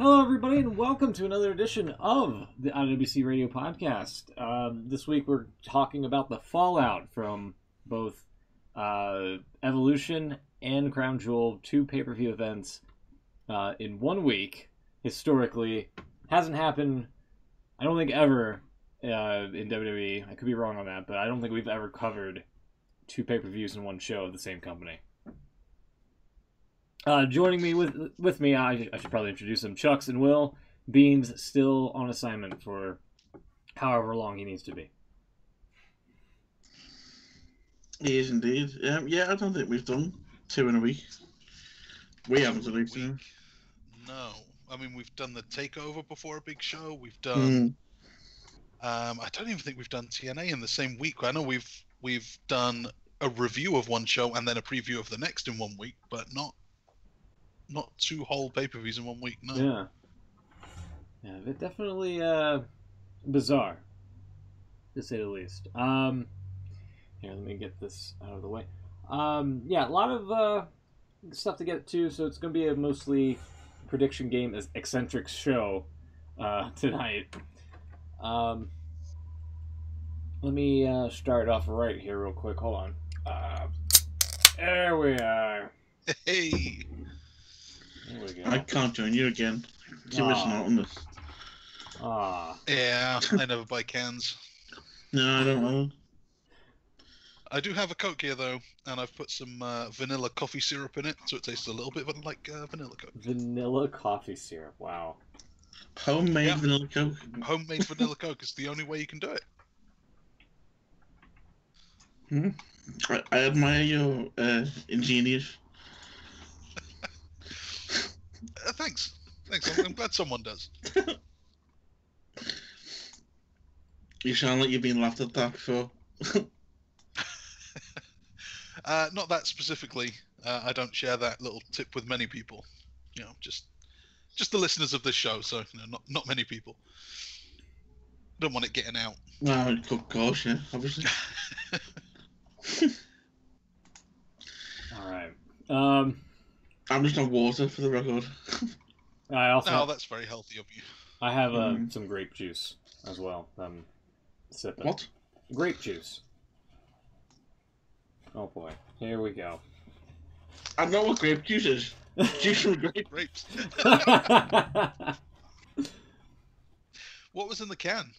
Hello, everybody, and welcome to another edition of the IWC Radio Podcast. This week we're talking about the fallout from both Evolution and Crown Jewel, two pay-per-view events in 1 week. Historically, hasn't happened, I don't think, ever in WWE. I could be wrong on that, but I don't think we've ever covered two pay-per-views in one show of the same company. Joining me with me, I should probably introduce them, Chucks and Will. Beans still on assignment for however long he needs to be. He is indeed. Yeah, I don't think we've done two in a week. We haven't, at least. No. I mean, we've done the takeover before a big show. We've done... I don't even think we've done TNA in the same week. I know we've done a review of one show and then a preview of the next in 1 week, but not two whole pay-per-views in 1 week, no. Yeah, but definitely bizarre, to say the least. Here, let me get this out of the way. Yeah, a lot of stuff to get to, so it's going to be a mostly prediction game eccentric show tonight. Let me start off right here real quick. Hold on. There we are. Hey! There we go. I can't join you again. You're missing out on this. Yeah, I never buy cans. No, I don't know. I do have a Coke here, though, and I've put some vanilla coffee syrup in it, so it tastes a little bit like vanilla Coke. Vanilla coffee syrup, wow. Homemade vanilla Coke? Homemade vanilla Coke is the only way you can do it. I admire your ingenious. Thanks. I'm glad someone does. You sound like you've been laughed at that before. Not that specifically. I don't share that little tip with many people. You know, just the listeners of this show. So, you know, not many people. Don't want it getting out. Well, of course, yeah, obviously. All right. I'm just on water for the record. That's very healthy of you. I have some grape juice as well. I'm sipping. What? Grape juice. Oh boy, here we go. I know what grape juice is. Juice from Grapes. What was in the can?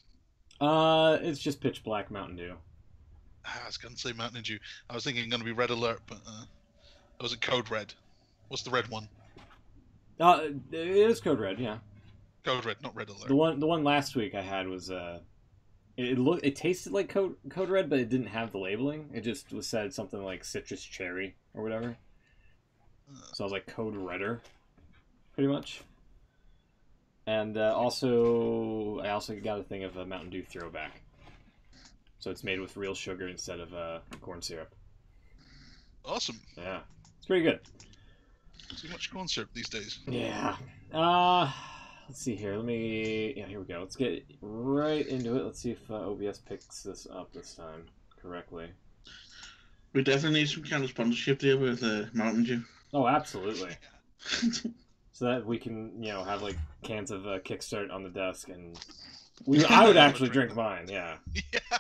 It's just pitch black Mountain Dew. I was going to say Mountain Dew. I was thinking going to be Red Alert, but it was a Code Red. What's the red one? It is Code Red, yeah. Code Red, not Red Alert. The one last week I had was it tasted like Code Red, but it didn't have the labeling. It just said something like citrus cherry or whatever. So I was like Code Redder, pretty much. And I also got a thing of a Mountain Dew Throwback. So it's made with real sugar instead of corn syrup. Awesome. Yeah, it's pretty good. Too much corn syrup these days. Yeah. Let's see here. Here we go. Let's get right into it. Let's see if OBS picks this up this time correctly. We definitely need some kind of sponsorship there with Mountain Dew. Oh, absolutely. So that we can, have like cans of Kickstart on the desk, and I would actually drink mine. Yeah. Yeah.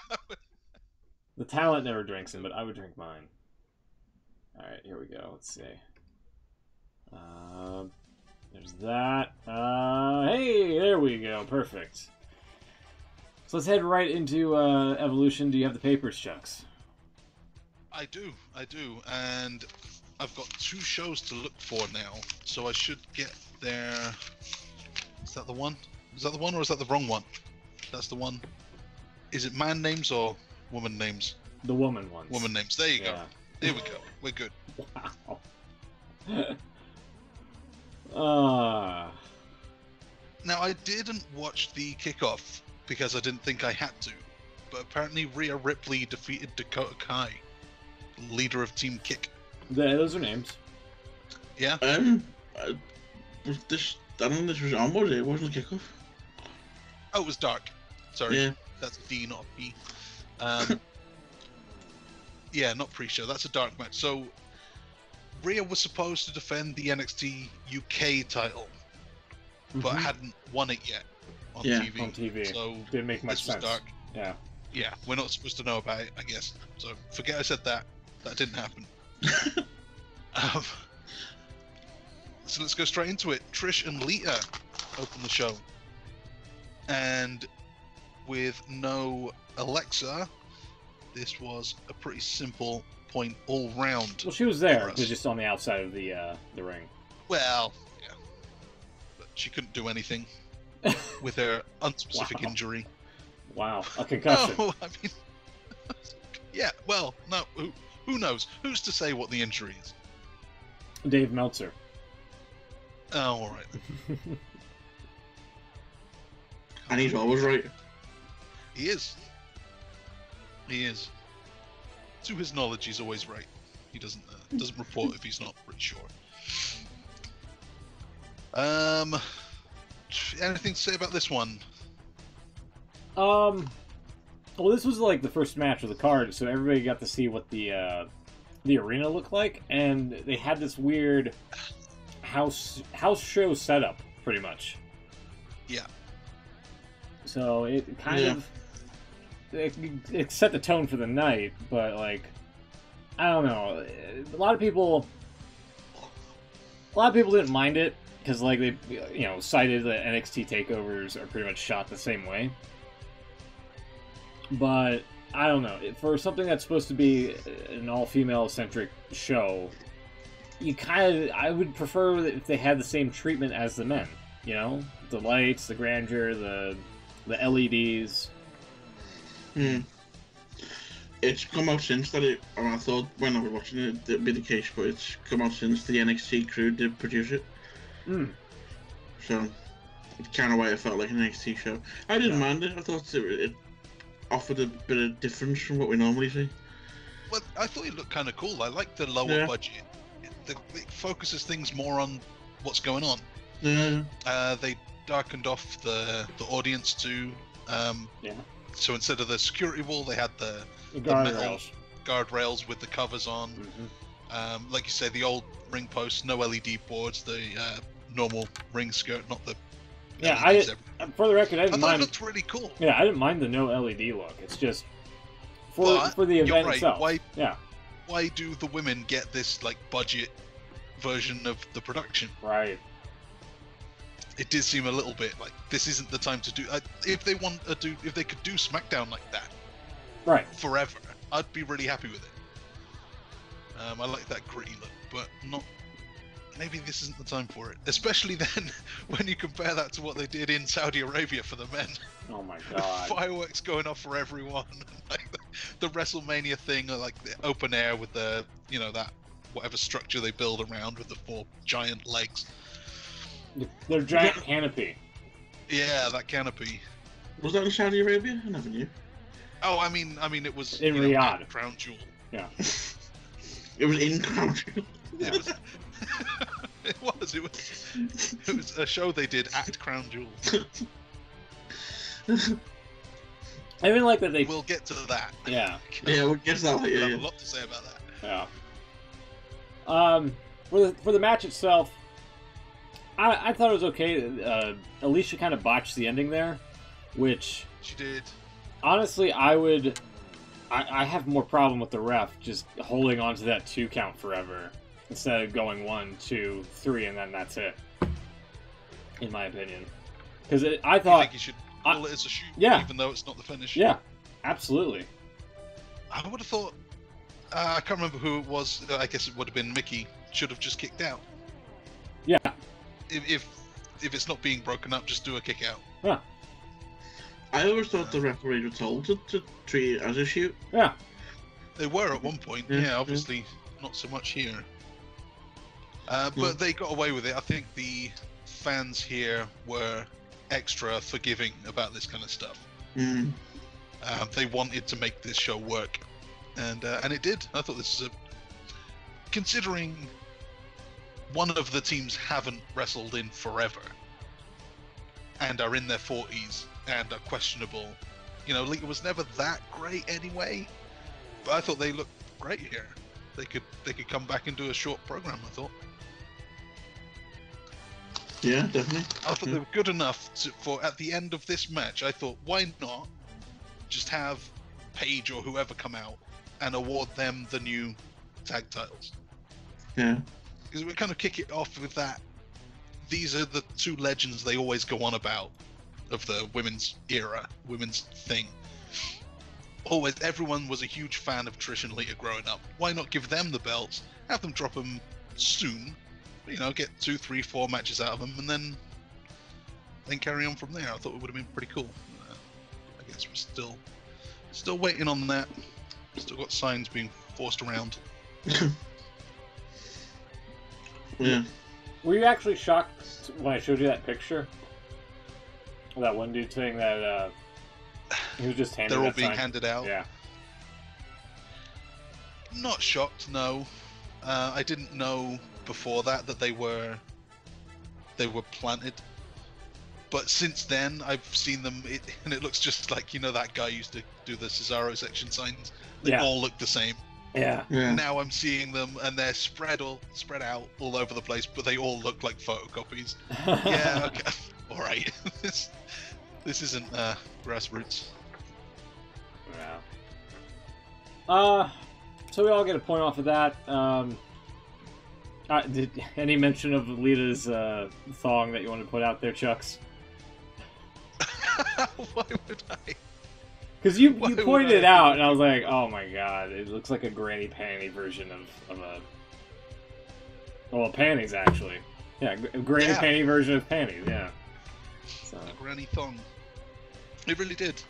The talent never drinks them, but I would drink mine. All right, here we go. Let's see. There's that. Hey, there we go. Perfect. So let's head right into Evolution. Do you have the papers, Chucks? I do, and I've got two shows to look for now, so I should get there. Is that the one? Is that the one, or is that the wrong one? That's the one. Is it man names or woman names? The woman ones. Woman names. There you go. There we go. We're good. Wow. Now, I didn't watch the kickoff because I didn't think I had to, but apparently Rhea Ripley defeated Dakota Kai, leader of Team Kick. Those are names. Yeah. I don't think this was on, was it? It wasn't a kickoff. Oh, it was Dark. Sorry. Yeah. That's a D, not a P. Yeah, not pre-show. That's a Dark match. So, Rhea was supposed to defend the NXT UK title, but hadn't won it yet on TV. On TV. So didn't make much sense. Dark. Yeah, we're not supposed to know about it, I guess. So forget I said that. That didn't happen. So let's go straight into it. Trish and Lita open the show, and with no Alexa, this was a pretty simple point all round. Well, she was there, but just on the outside of the ring. Well, yeah, but she couldn't do anything with her unspecific injury. Wow, a concussion. No, I mean, yeah. Well, no. Who knows? Who's to say what the injury is? Dave Meltzer. Oh, all right. And he's always right. He is. He is. To his knowledge, he's always right. He doesn't report if he's not pretty sure. Anything to say about this one? Well, this was like the first match of the card, so everybody got to see what the arena looked like, and they had this weird house show setup, pretty much. Yeah. So it kind of it set the tone for the night, but like, I don't know. A lot of people didn't mind it because like they cited that NXT takeovers are pretty much shot the same way. But I don't know, for something that's supposed to be an all-female centric show, I would prefer if they had the same treatment as the men. You know, the lights, the grandeur, the LEDs. It's come out since that I thought when I was watching it it'd be the case, but it's come out since the NXT crew did produce it. So it's kind of why it felt like an NXT show. I didn't mind it. I thought it offered a bit of difference from what we normally see. Well, I thought it looked kind of cool. I like the lower budget. It focuses things more on what's going on. Yeah. They darkened off the audience too. So instead of the security wall, they had the metal guardrails with the covers on. Like you say, the old ring posts, no LED boards, the normal ring skirt, not the. Yeah, for the record, I didn't mind. It looked really cool. Yeah, I didn't mind the no LED look. It's just for the event itself. Why do the women get this like budget version of the production? Right. It did seem a little bit like this isn't the time to do. If they could do SmackDown like that, right, forever, I'd be really happy with it. I like that gritty look, but not. Maybe this isn't the time for it, especially then when you compare that to what they did in Saudi Arabia for the men. Oh my god! Fireworks going off for everyone, like the WrestleMania thing, like the open air with the that whatever structure they build around with the 4 giant legs. Their giant canopy. Yeah, that canopy. Was that in Saudi Arabia? I never knew. Oh, I mean, it was in Riyadh. Crown Jewel. Yeah. It was in Crown Jewel. It was. It was a show they did at Crown Jewel. I even like that they. We'll get to that. Yeah. Yeah, we'll get to that later. I have a lot to say about that. Yeah. For the match itself, I thought it was okay. Alicia kind of botched the ending there, which she did. Honestly, I have more problem with the ref just holding on to that 2 count forever instead of going 1, 2, 3, and then that's it. In my opinion, because I thought you think you should call it as a shoot, even though it's not the finish. Yeah, absolutely. I would have thought. I can't remember who it was. I guess it would have been Mickey. Should have just kicked out. Yeah. If it's not being broken up, just do a kick out. Yeah. I always thought the referee was told to treat it as a shoot. Yeah. They were at one point. Yeah, obviously not so much here. But they got away with it. I think the fans here were extra forgiving about this kind of stuff. They wanted to make this show work, and it did. I thought this is considering one of the teams haven't wrestled in forever and are in their 40s and are questionable. Lita was never that great anyway, but I thought they looked great here. They could come back and do a short program, I thought. Yeah, definitely. I thought they were good enough for at the end of this match. I thought, why not just have Paige or whoever come out and award them the new tag titles? Yeah. Because we kind of kick it off with that. These are the two legends they always go on about of the women's era, women's thing. Always, everyone was a huge fan of Trish and Lita growing up. Why not give them the belts, have them drop them soon, you know, get 2, 3, 4 matches out of them, and then carry on from there. I thought it would have been pretty cool. I guess we're still waiting on that. Still got signs being forced around. Yeah. Were you actually shocked when I showed you that picture? That one dude saying that he was just handed. They're all that being sign? handed out. Yeah. Not shocked, no. I didn't know before that they were planted. But since then, I've seen them, and it looks just like, you know, that guy used to do the Cesaro section signs. They all look the same. Yeah. Now I'm seeing them, and they're spread out all over the place, but they all look like photocopies. Yeah, okay, all right. this isn't grassroots. Yeah. So we all get a point off of that. Did any mention of Lita's thong that you want to put out there, Chucks? Why would I? Because you pointed it out, and I was like, oh my god, it looks like a granny panty version of a... Well, panties, actually. Yeah, a granny panty version of panties, yeah. So. A granny thong. It really did.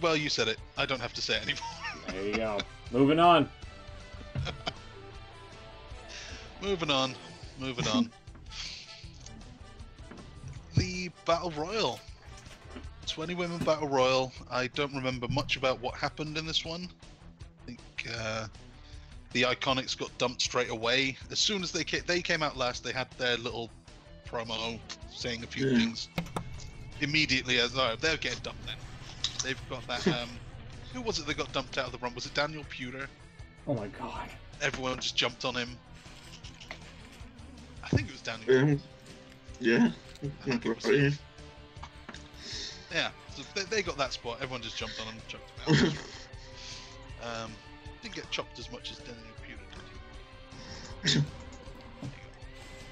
Well, you said it. I don't have to say it anymore. There you go. Moving on. Moving on. The Battle Royal. 20 Women Battle Royal. I don't remember much about what happened in this one. I think the Iconics got dumped straight away. As soon as they came out last, they had their little promo saying a few things. Immediately, as they're getting dumped then. They've got that... who was it that got dumped out of the run? Was it Daniel Puder? Oh my god. Everyone just jumped on him. I think it was Daniel. Yeah. Yeah, so they got that spot. Everyone just jumped on him and chucked him out. Didn't get chopped as much as Daniel Puder did.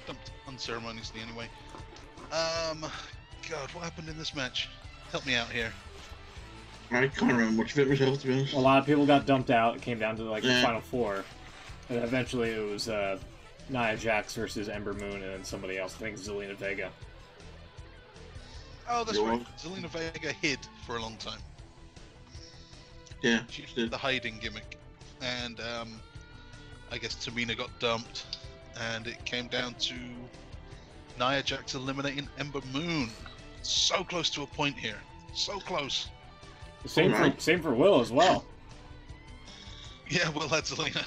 Dumped unceremoniously anyway. God, what happened in this match? Help me out here. I can't remember much of it myself, to be honest. A lot of people got dumped out. It came down to like the final four. And eventually it was Nia Jax versus Ember Moon and then somebody else. I think Zelina Vega. Oh, that's right. Zelina Vega hid for a long time. Yeah, she did the hiding gimmick. And I guess Tamina got dumped. And it came down to Nia Jax eliminating Ember Moon. So close to a point here. So close. Same for Will as well. Yeah, Will had Zelina.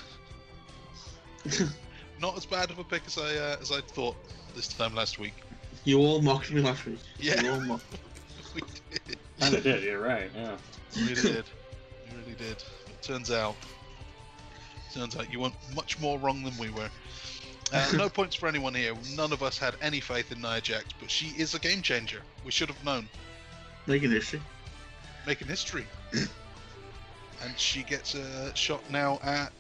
Not as bad of a pick as I thought this time last week. You all mocked me last week. Yeah, you all mocked. We did. Kinda did. You're right. Yeah. We really did. We really did. It turns out you weren't much more wrong than we were. No points for anyone here. None of us had any faith in Nia Jax, but she is a game changer. We should have known. Making history. Making history. And she gets a shot now at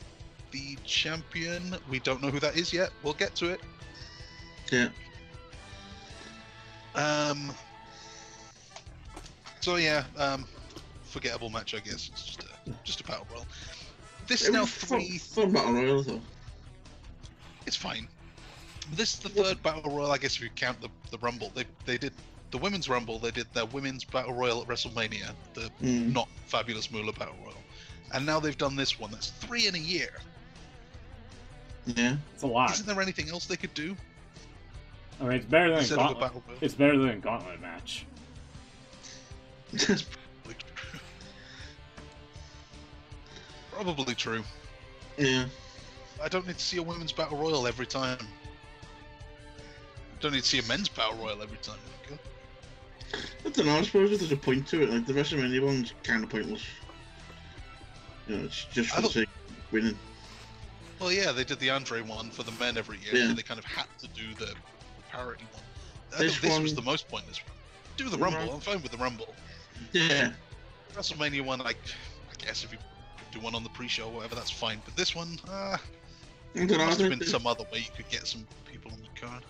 the champion. We don't know who that is yet. We'll get to it. Yeah. So yeah, forgettable match, I guess. It's just a battle royal. This is now fun battle royal though. It's fine. This is the third battle royal, I guess, if you count the Rumble. They did the women's Rumble. They did their women's battle royal at WrestleMania, the not Fabulous Moolah battle royal, and now they've done this one. That's 3 in a year. Yeah, it's a lot. Isn't there anything else they could do? I mean, it's better than a gauntlet. It's better than a gauntlet match. It's probably true. Yeah. I don't need to see a women's battle royal every time. I don't need to see a men's battle royal every time. Okay? I don't know, I suppose there's a point to it. Like, the WrestleMania one's kind of pointless. You know, it's just for the sake of winning. Well, yeah, they did the Andre one for the men every year, so they kind of had to do parody one. I think this was the most pointless one. Do the Rumble. I'm fine with the Rumble. Yeah. WrestleMania one, I guess if you do one on the pre-show or whatever, that's fine. But this one, there must have been some other way you could get some people on the card.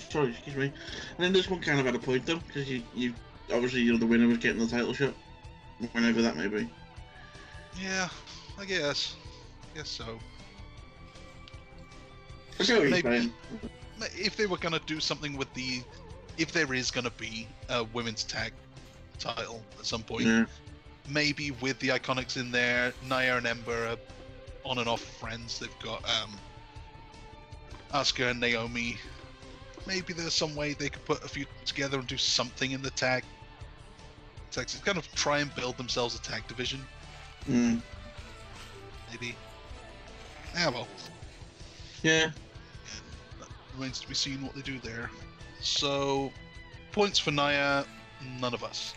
Sorry, excuse me. And then this one kind of had a point though, because you obviously the winner was getting the title shot, whenever that may be. Yeah, I guess. I guess so. Maybe if they were gonna do something with if there is gonna be a women's tag title at some point, maybe with the Iconics in there, Nia and Ember are on and off friends. They've got Asuka and Naomi. Maybe there's some way they could put a few together and do something in the tag. It's kind of try and build themselves a tag division. Maybe. Yeah, well. Yeah. That remains to be seen what they do there. So, points for Nia, none of us.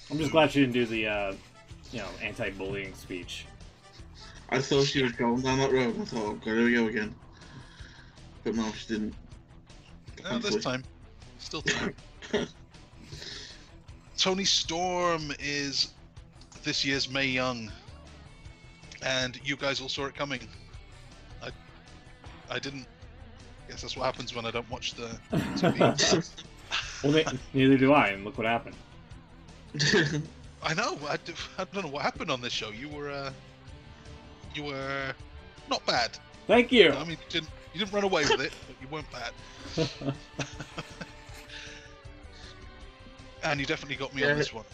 I'm just glad she didn't do the, anti-bullying speech. I thought she was going down that road. I thought, oh, God, here we go again. But no, she didn't. This time. Still time. Toni Storm is this year's Mae Young. And you guys all saw it coming. I didn't. I guess that's what happens when I don't watch the TV. Well, neither do I, and look what happened. I know. I don't know what happened on this show. You were not bad. Thank you. I mean, you didn't run away with it, but you weren't bad. And you definitely got me on this one.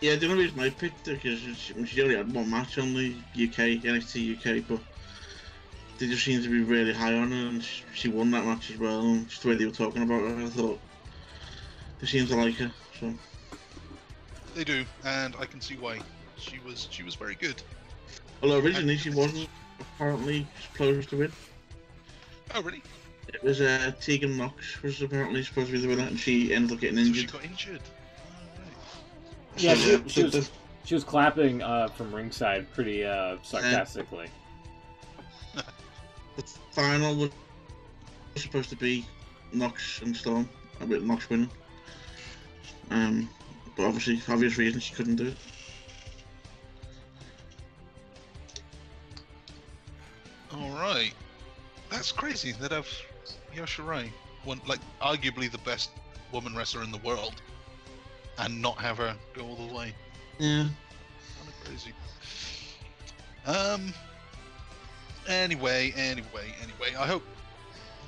Yeah, the only reason I picked her because she only had one match on the NXT UK, but they just seemed to be really high on her, and she won that match as well. And just the way they were talking about her, I thought they seemed to like her. So they do, and I can see why. She was very good. Although originally she wasn't apparently supposed to win. Oh really? It was Tegan Knox was apparently supposed to be the winner, and she ended up getting injured. So she got injured. Yeah, she was clapping from ringside pretty sarcastically. The final was supposed to be Knox and Storm, with Knox winning. But obviously, for obvious reasons, she couldn't do it. Alright. That's crazy that I've Io Shirai, one, like, arguably the best woman wrestler in the world, and not have her go all the way. Yeah. Kind of crazy. Anyway, I hope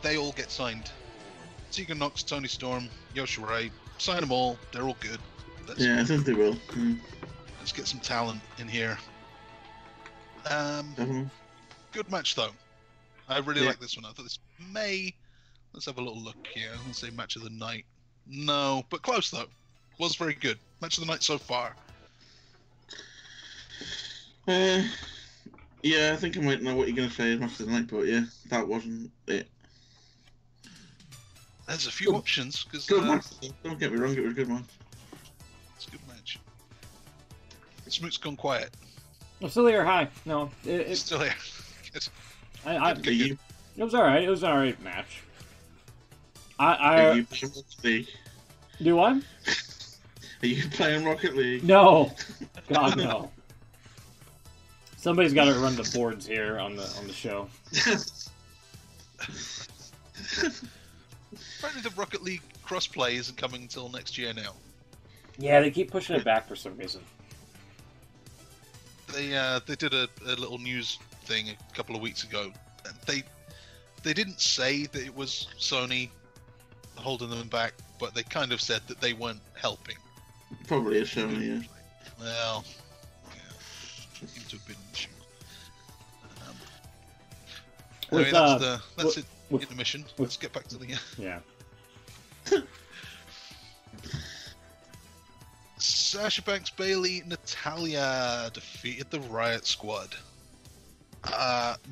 they all get signed. Tegan Knox, Toni Storm, Io Shirai, sign them all. They're all good. I think they will. Let's get some talent in here. Good match though. I really like this one. I thought this may. Let's have a little look here. Let's say match of the night. No, but close though. Was very good. Match of the night so far. Yeah, I think I might know what you're going to say is match of the night, but yeah, that wasn't it. There's a few options. Cause, good match. Don't get me wrong, it was a good match. It's a good match. Smoot's gone quiet. I'm still here. Hi. No, it's still here. Good. It was alright. It was an alright match. Are you playing Rocket League? Do what? Are you playing Rocket League? No. God, no. Somebody's got to run the boards here on the show. Apparently the Rocket League crossplay isn't coming until next year now. Yeah, they keep pushing it back for some reason. They did a little news thing a couple of weeks ago. They didn't say that it was Sony holding them back, but they kind of said that they weren't helping. Probably a Sony, yeah. Well, yeah, seems to have been an issue. Anyway, that's it. Intermission. Let's get back to the yeah. Sasha Banks, Bayley, Natalya defeated the Riot Squad.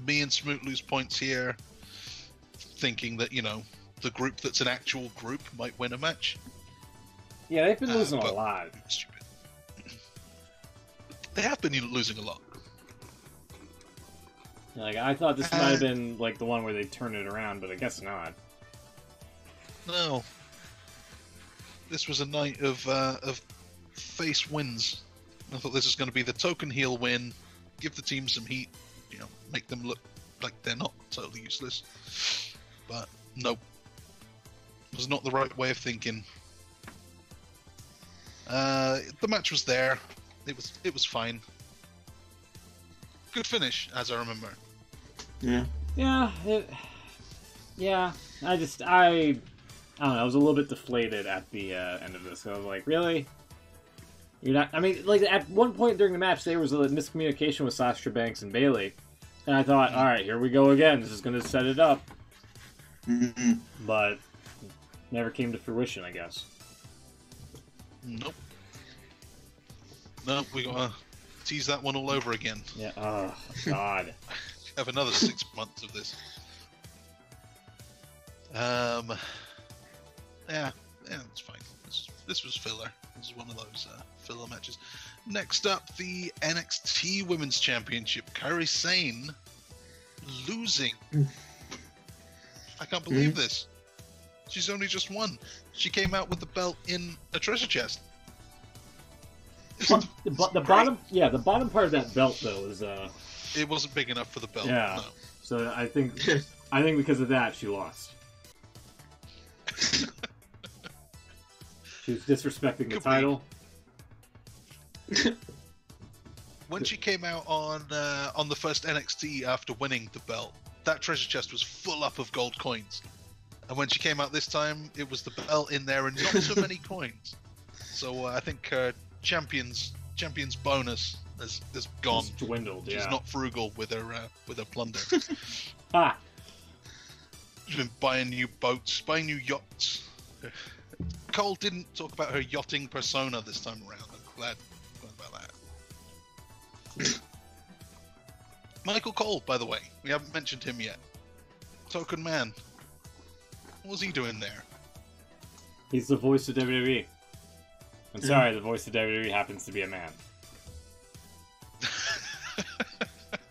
Me and Smoot lose points here, thinking that, the group that's an actual group might win a match. Yeah, they've been losing a lot. Stupid. They have been losing a lot. Like, I thought this might have been like the one where they turned it around, but I guess not. No. This was a night of face wins. I thought this was going to be the token heel win, give the team some heat, you know, make them look like they're not totally useless. But nope. It was not the right way of thinking. The match was there. It was fine. Good finish, as I remember. Yeah. Yeah. I don't know. I was a little bit deflated at the end of this. So I was like, really? You're not. I mean, like at one point during the match, there was a miscommunication with Sasha Banks and Bayley, and I thought, all right, here we go again. This is going to set it up. Mm-hmm. But never came to fruition, I guess. Nope. No, we gotta tease that one all over again. Yeah. Oh God. Have another 6 months of this. Yeah, it's fine. This was filler. This is one of those filler matches. Next up, the NXT Women's Championship. Kairi Sane losing. I can't believe this. She's only just won. She came out with the belt in a treasure chest. The bottom, the bottom part of that belt though is it wasn't big enough for the belt. Yeah. No. So I think because of that she lost. She was disrespecting the title. When she came out on the first NXT after winning the belt, that treasure chest was full up of gold coins. And when she came out this time, it was the belt in there and not so many coins. So I think her champion's bonus has gone. It's dwindled. She's not frugal with her plunder. She's been buying new boats, buying new yachts. Cole didn't talk about her yachting persona this time around. I'm glad about that. Michael Cole, by the way, we haven't mentioned him yet. Token man. What was he doing there? He's the voice of WWE. I'm sorry, the voice of WWE happens to be a man.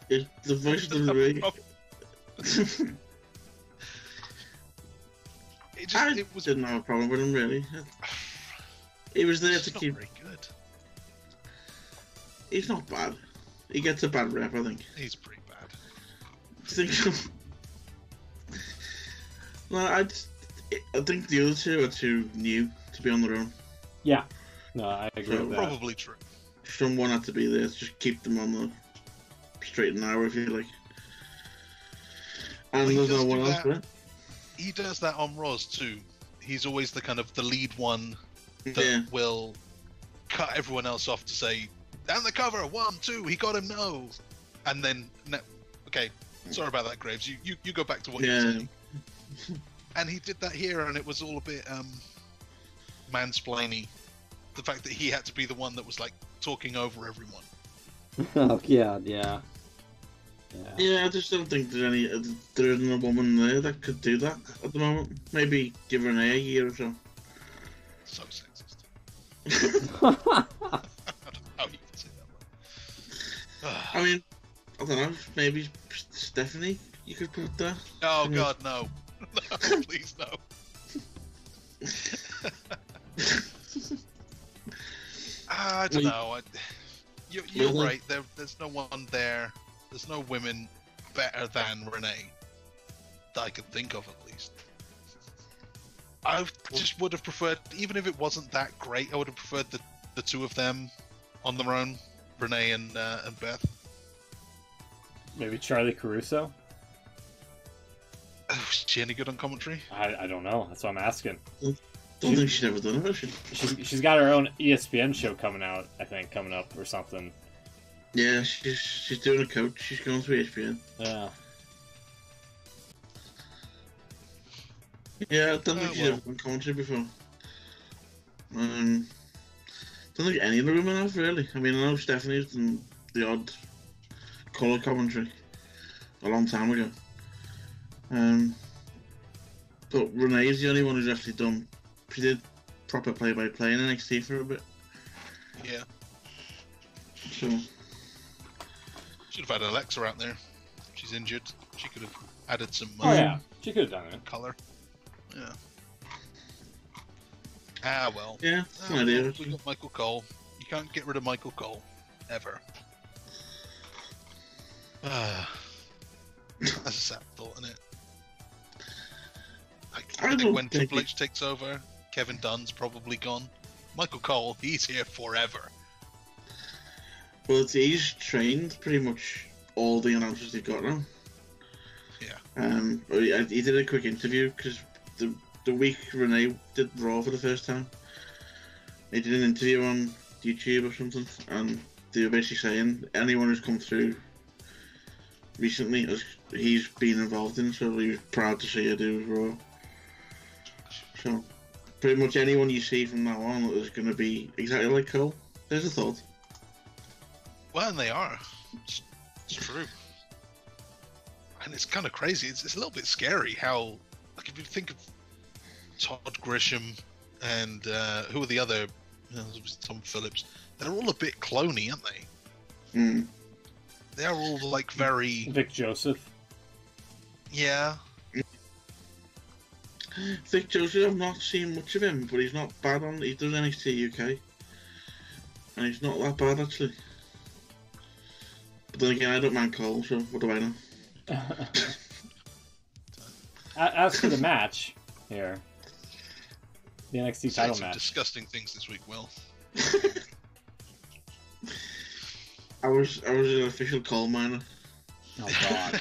It's the voice of WWE. It didn't have a problem with him, really. He was there to keep... very good. He's not bad. He gets a bad rep, I think. He's pretty bad. I think so. No, I think the other two are too new to be on their own. Yeah. No, I agree with that. Probably true. Someone had to be there to just keep them on the straight and narrow, if you like. And there's no one else for it. He does that on Raws too. He's always the kind of the lead one that will cut everyone else off to say, "Down the cover, 1, 2, he got him, no." And then, okay, sorry about that, Graves. You go back to what you're saying. And he did that here, and it was all a bit mansplainy. The fact that he had to be the one that was like talking over everyone. Oh yeah. Yeah, I just don't think there isn't a woman there that could do that at the moment. Maybe give her a year or so. So sexist. I don't know how you can say that. I mean, I don't know. Maybe Stephanie, you could put there. Oh God, no! No, please no. I don't know. You're right. There's no one there. There's no women better than Renee that I can think of, at least. I just would have preferred, even if it wasn't that great, I would have preferred the two of them on their own, Renee and Beth. Maybe Charlie Caruso? Oh, is she any good on commentary? I don't know. That's what I'm asking. Don't think she's ever done it, She's got her own ESPN show coming up or something. Yeah, she's doing a coach. She's going to ESPN. Yeah. Yeah, I don't think she's ever done commentary before. Don't think any of the women have, really. I mean, I know Stephanie's done the odd colour commentary a long time ago. But Renee's the only one who's actually done... She did proper play-by-play in NXT for a bit. Yeah. So... Should have had Alexa out there. she's injured. She could have added some Oh yeah, she could have done it. color. Yeah. Ah well. Yeah, it's an idea. We got Michael Cole. You can't get rid of Michael Cole, ever. That's a sad thought, isn't it? I think when Triple H takes over, Kevin Dunn's probably gone. Michael Cole, he's here forever. Well, he's trained pretty much all the announcers they've got now. Yeah. He did a quick interview because the week Renee did Raw for the first time, he did an interview on YouTube or something, and they were basically saying anyone who's come through recently, he's been involved in, so he was proud to see her do Raw. So, pretty much anyone you see from now on is going to be exactly like Cole. There's a thought. Well, and they are. It's true. And it's kind of crazy. It's a little bit scary how, like, if you think of Todd Grisham and who are the other, Tom Phillips, they're all a bit cloney, aren't they? Mm. They're all, like, very... Vic Joseph. Yeah. Vic Joseph, I've not seen much of him, but he's not bad on. He does NXT UK, and he's not that bad actually. But then again, I don't mind Cole, so what do I know? As for the match here, the NXT title some match. Disgusting things this week, Will. I was an official coal miner. Oh God.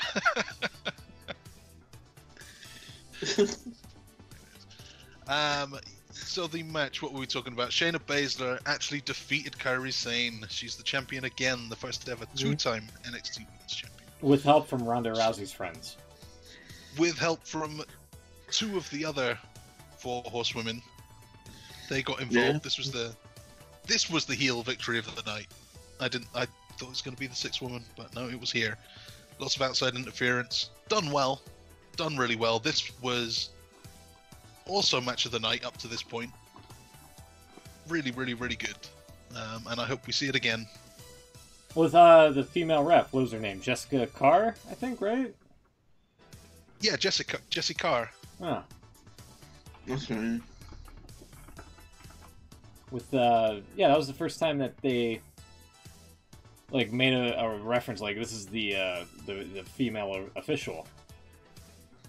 So the match, what were we talking about? Shayna Baszler actually defeated Kairi Sane. She's the champion again, the first ever two-time NXT Women's Champion. With help from Ronda Rousey's friends. With help from two of the other 4 horsewomen. They got involved. Yeah. This was the heel victory of the night. I thought it was going to be the 6th woman, but no, it was here. Lots of outside interference. Done well. Done really well. This was also match of the night up to this point. Really, really, really good. And I hope we see it again. With the female ref, what was her name? Jessica Carr, I think, right? Yeah, Jessie Carr. Huh. That's right. With that was the first time that they like made a reference, like this is the female official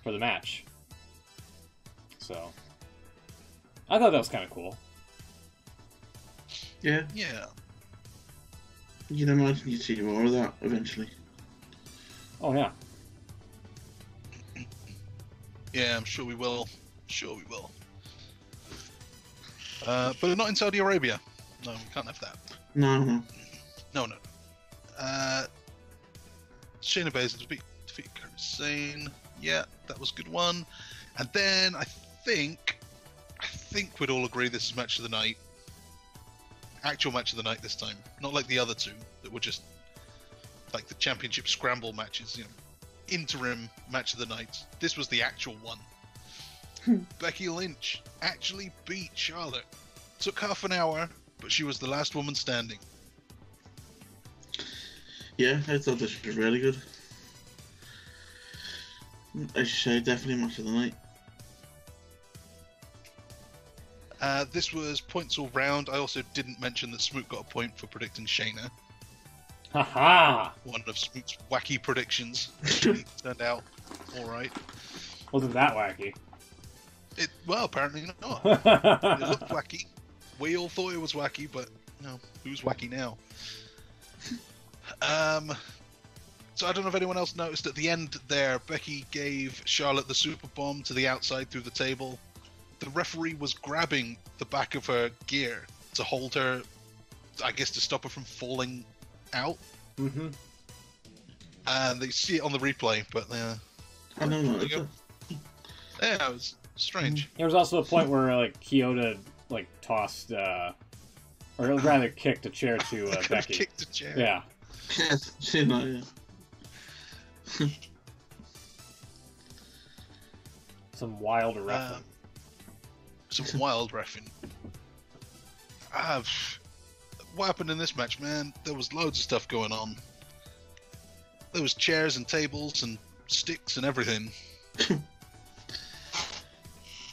for the match. So I thought that was kind of cool. Yeah. Yeah. You can imagine you'd see more of that eventually. Oh yeah. Yeah, I'm sure we will. Sure we will. But not in Saudi Arabia. No, we can't have that. No. No. Shayna Baszler defeated Kairi Sane. Yeah, that was a good one. And then I think we'd all agree this is match of the night. Actual match of the night this time. Not like the other two that were just like the championship scramble matches, interim match of the night. This was the actual one. Becky Lynch actually beat Charlotte. Took half an hour, but she was the last woman standing. Yeah, I thought this was really good. As you say, definitely match of the night. This was points all round. I also didn't mention that Smoot got a point for predicting Shayna. Haha! One of Smoot's wacky predictions. Actually turned out alright. Wasn't that wacky? Well, apparently not. It looked wacky. We all thought it was wacky, but who's wacky now? So I don't know if anyone else noticed at the end there, Becky gave Charlotte the super bomb to the outside through the table. The referee was grabbing the back of her gear to hold her, I guess, to stop her from falling out. Mm-hmm. And they see it on the replay, but I don't know. Yeah, it was strange. There was also a point where like Kyoto like tossed, or rather kicked a chair to Becky. Kicked a chair. Yeah. Yes, seen that, yeah. Some wild reffing. Some wild reffing. What happened in this match, man? There was loads of stuff going on. There was chairs and tables and sticks and everything.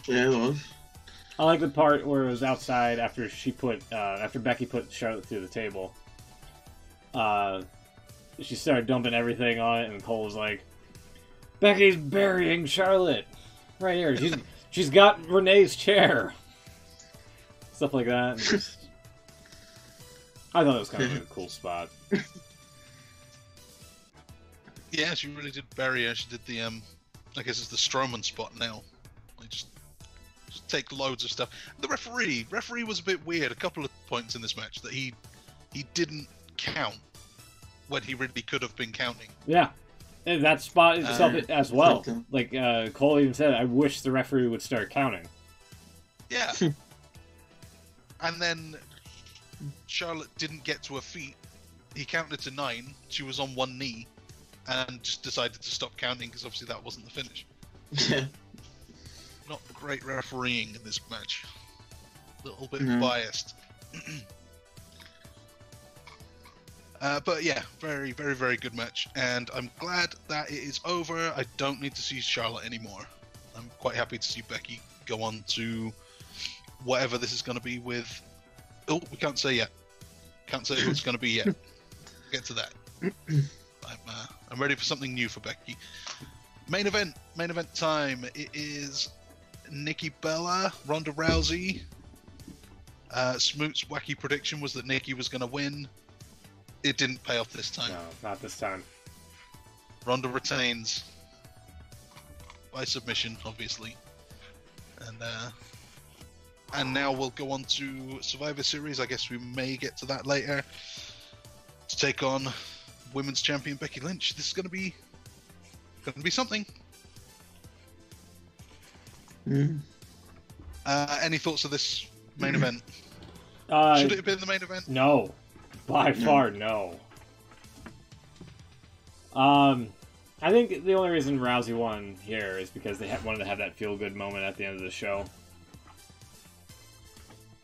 Yeah, it was. I like the part where it was outside after after Becky put Charlotte through the table. She started dumping everything on it, and Cole was like, "Becky's burying Charlotte right here. She's got Renee's chair." Stuff like that. I thought it was kind of a cool spot. Yeah, she really did bury her. She did the I guess it's the Strowman spot now. Like just take loads of stuff. The referee was a bit weird a couple of points in this match that he didn't count when he really could have been counting. Yeah, and that spot itself as well. Like Cole even said, I wish the referee would start counting. Yeah. And then Charlotte didn't get to her feet. He counted to 9. She was on one knee and just decided to stop counting because obviously that wasn't the finish. Yeah. Not great refereeing in this match. A little bit biased. But yeah, very, very, very good match. And I'm glad that it is over. I don't need to see Charlotte anymore. I'm quite happy to see Becky go on to whatever this is going to be with... Oh, we can't say yet. Can't say who it's going to be yet. Get to that. I'm ready for something new for Becky. Main event time. It is Nikki Bella, Ronda Rousey. Smoot's wacky prediction was that Nikki was going to win. It didn't pay off this time. No, not this time. Ronda retains by submission, obviously, and now we'll go on to Survivor Series. I guess we may get to that later. To take on Women's Champion Becky Lynch. This is going to be something. Any thoughts of this main event? Should it have been the main event? No, by far no. I think the only reason Rousey won here is because they wanted to have that feel-good moment at the end of the show.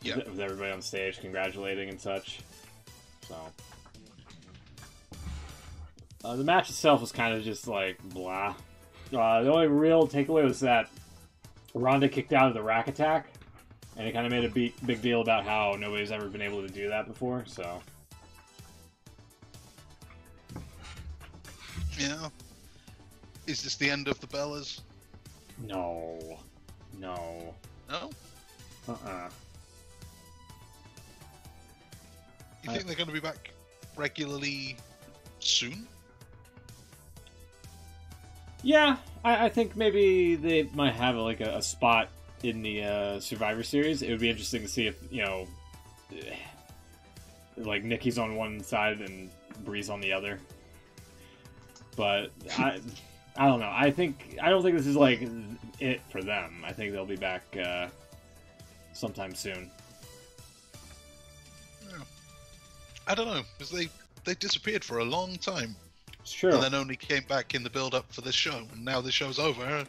Yeah. With everybody on stage congratulating and such. So. The match itself was kind of just like, blah. The only real takeaway was that Ronda kicked out of the rack attack, and it kind of made a big deal about how nobody's ever been able to do that before, so. Yeah. Is this the end of the Bellas? No. No? You think they're going to be back regularly soon? Yeah, I think maybe they might have like a spot in the Survivor Series. It would be interesting to see if, like Nikki's on one side and Bree's on the other. But I don't know. I don't think this is like it for them. I think they'll be back sometime soon. I don't know, because they disappeared for a long time. It's true. And then only came back in the build-up for this show. And now this show's over. I don't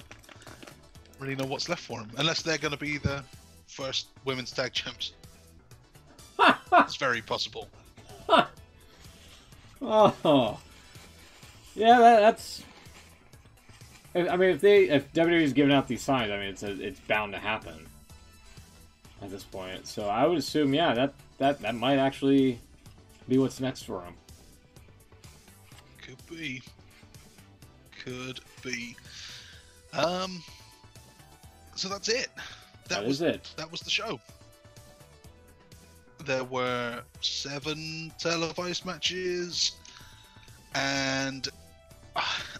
really know what's left for them. Unless they're going to be the first women's tag champs. It's very possible. Oh. Yeah, that's... I mean, if WWE's giving out these signs, I mean, it's bound to happen at this point. So I would assume, yeah, that might actually be what's next for them. Could be. So that's it. That was it. That was the show. There were 7 televised matches, and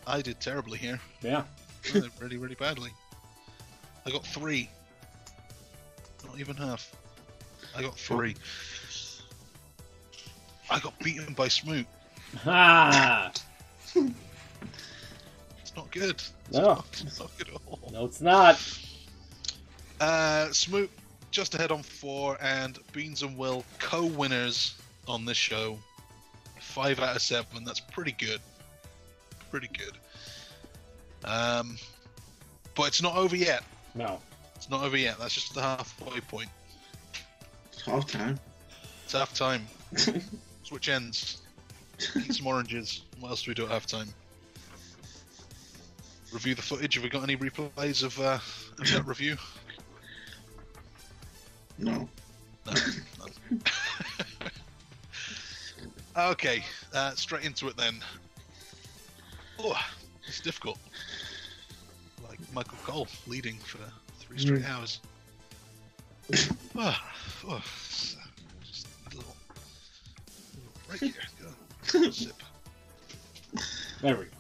I did terribly here. Yeah. I did really, really badly. I got 3. Not even half. I got 3. I got beaten by Smoot. Ha! It's not good. It's not good at all. No, it's not. Smoot just ahead on 4, and Beans and Will co-winners on this show. 5 out of 7. That's pretty good. Pretty good. But it's not over yet. No. It's not over yet. That's just the halfway point. It's half time. It's half time. Switch ends. Eat some oranges. What else do we do at half time? review the footage. Have we got any replays of that review? No. No. Okay, straight into it then. Oh, it's difficult. Like Michael Cole leading for 3 straight hours. Just a little break here. Go. Sip. There we go.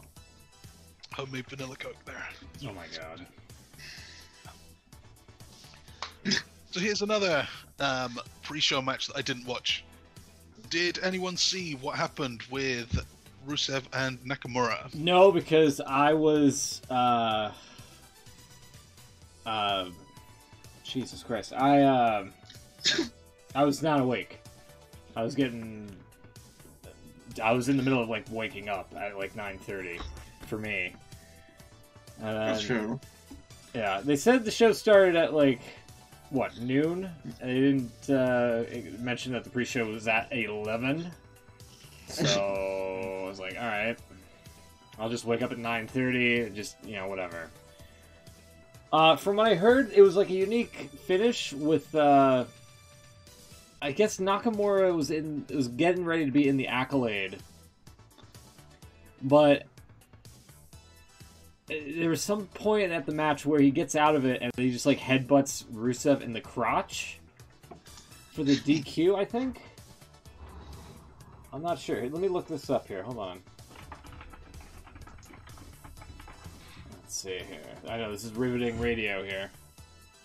Homemade vanilla Coke there. Oh my god. So here's another pre-show match that I didn't watch. Did anyone see what happened with Rusev and Nakamura? No, because I was Jesus Christ. I was not awake. I was in the middle of like waking up at like 9:30 for me. That's true. Yeah, they said the show started at like what, noon? They didn't mention that the pre-show was at 11. So I was like, all right, I'll just wake up at 9:30. Just, you know, whatever. From what I heard, it was like a unique finish with. I guess Nakamura was getting ready to be in the Accolade, but there was some point at the match where he gets out of it and he just like headbutts Rusev in the crotch for the DQ, I think. I'm not sure. Let me look this up here. Hold on. Let's see here. I know this is riveting radio here.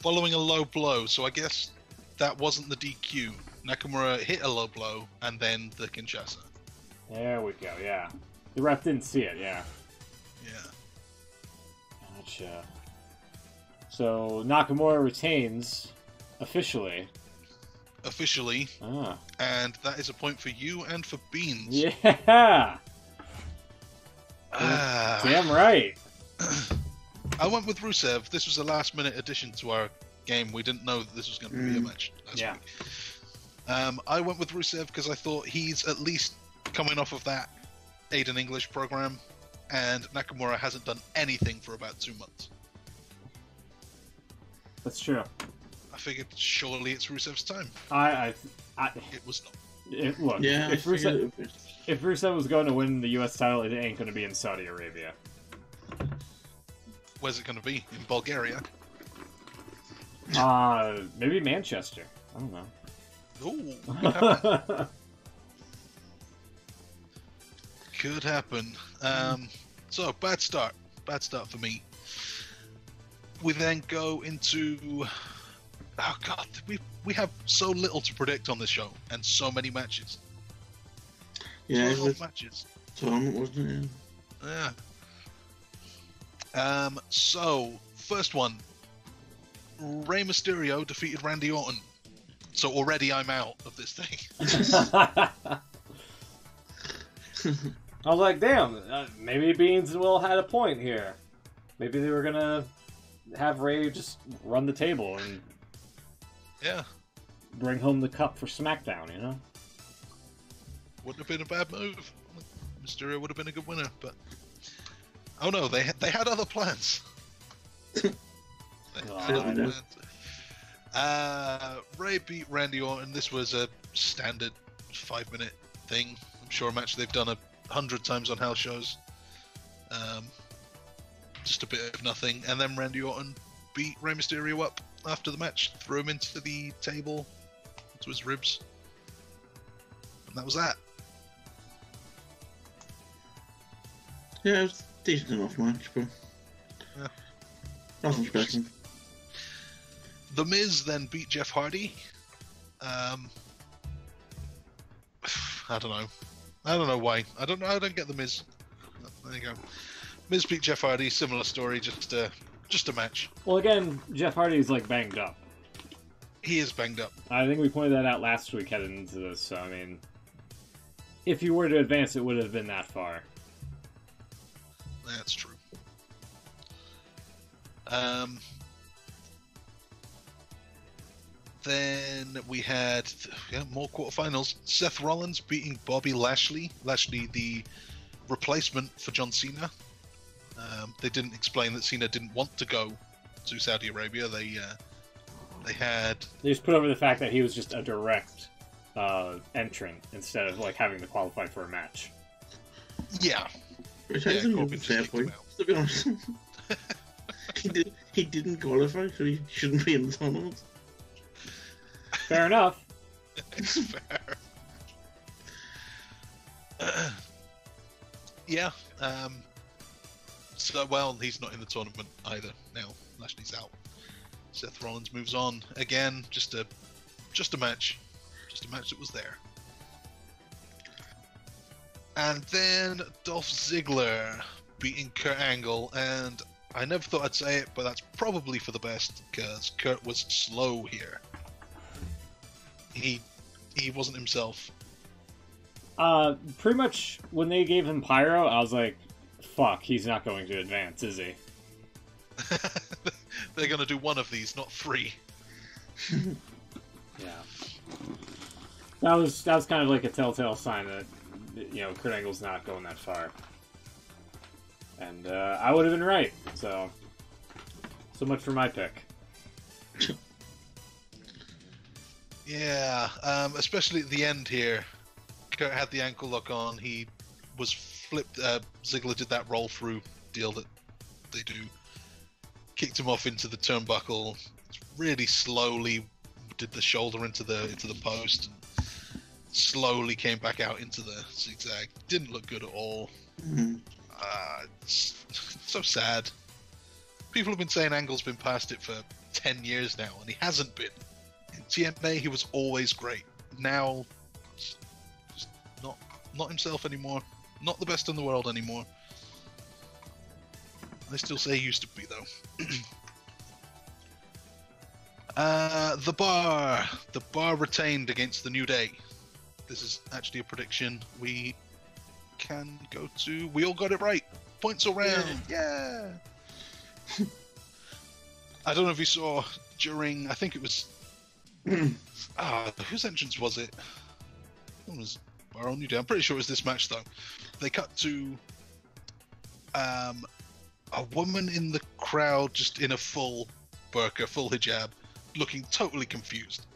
Following a low blow, so I guess that wasn't the DQ. Nakamura hit a low blow and then the Kinshasa. There we go, yeah. The ref didn't see it, yeah. Yeah. Gotcha. So Nakamura retains officially. Officially. Ah. And that is a point for you and for Beans. Yeah! Damn right. I went with Rusev. This was a last-minute addition to our game. We didn't know that this was going to be a match last week. I went with Rusev because I thought he's at least coming off of that Aiden English program, and Nakamura hasn't done anything for about 2 months. That's true. I figured surely it's Rusev's time. It was not. Look, Yeah, if Rusev was going to win the U.S. title, it ain't going to be in Saudi Arabia. Where's it going to be? In Bulgaria? Maybe Manchester. I don't know. Ooh, could happen. Could happen. So, bad start. Bad start for me. We then go into... Oh, God. We have so little to predict on this show, and so many matches. Yeah, so many matches. Tournament, wasn't it? Yeah. So, first one. Rey Mysterio defeated Randy Orton. So already I'm out of this thing. I was like, damn, maybe Beans and Will had a point here. Maybe they were going to have Ray just run the table and bring home the cup for SmackDown, you know? Wouldn't have been a bad move. Mysterio would have been a good winner, but... Oh no, they had other plans. Ray beat Randy Orton. This was a standard 5-minute thing. I'm sure a match they've done 100 times on house shows. Just a bit of nothing. And then Randy Orton beat Rey Mysterio up after the match, threw him into the table, into his ribs. And that was that. Yeah, it was a decent enough match, but... Yeah. Nothing special. The Miz then beat Jeff Hardy. I don't know. I don't know why. I don't get the Miz. There you go. Miz beat Jeff Hardy. Similar story. Just a match. Well, again, Jeff Hardy's like banged up. He is banged up. I think we pointed that out last week heading into this. So I mean, if you were to advance, it would have been that far. That's true. Then we had more quarterfinals. Seth Rollins beating Bobby Lashley. Lashley, the replacement for John Cena. They didn't explain that Cena didn't want to go to Saudi Arabia. They just put over the fact that he was just a direct entrant instead of like having to qualify for a match. Yeah. Which I think is a fair point, to be honest. He didn't qualify, so he shouldn't be in the tournament. Fair enough. It's fair. Yeah. So, well, he's not in the tournament either now. Lashley's out. Seth Rollins moves on. Again, just a match. Just a match that was there. And then Dolph Ziggler beating Kurt Angle, and I never thought I'd say it, but that's probably for the best, because Kurt was slow here. He wasn't himself. Pretty much when they gave him Pyro, I was like, fuck, he's not going to advance, is he? They're going to do one of these, not three. Yeah. That was kind of like a telltale sign that, you know, Kurt Angle's not going that far. And I would have been right, so much for my pick. Yeah, especially at the end here. Kurt had the ankle lock on, he was flipped, Ziggler did that roll through deal that they do. Kicked him off into the turnbuckle, really slowly did the shoulder into the post, and slowly came back out into the zigzag. Didn't look good at all. It's so sad. People have been saying Angle's been past it for 10 years now, and he hasn't been. In TNA, he was always great. Now, just not himself anymore. Not the best in the world anymore. I still say he used to be, though. The Bar retained against the New Day. This is actually a prediction we can go to. We all got it right. Points all round. Yeah. I don't know if you saw during, I think it was, whose entrance was it? It was Bar or New Day. I'm pretty sure it was this match, though. They cut to a woman in the crowd just in a full burqa, full hijab, looking totally confused.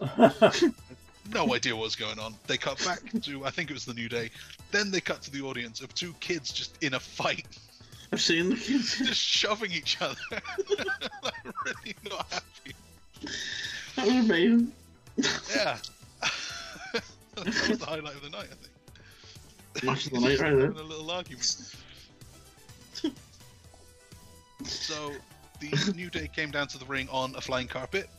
No idea what was going on. They cut back to, I think it was the New Day. Then they cut to the audience of two kids just in a fight. I've seen the kids. Just shoving each other. I'm really not happy. That was amazing. Yeah. That was the highlight of the night, I think. Match of the night right there. A little argument. So, the New Day came down to the ring on a flying carpet.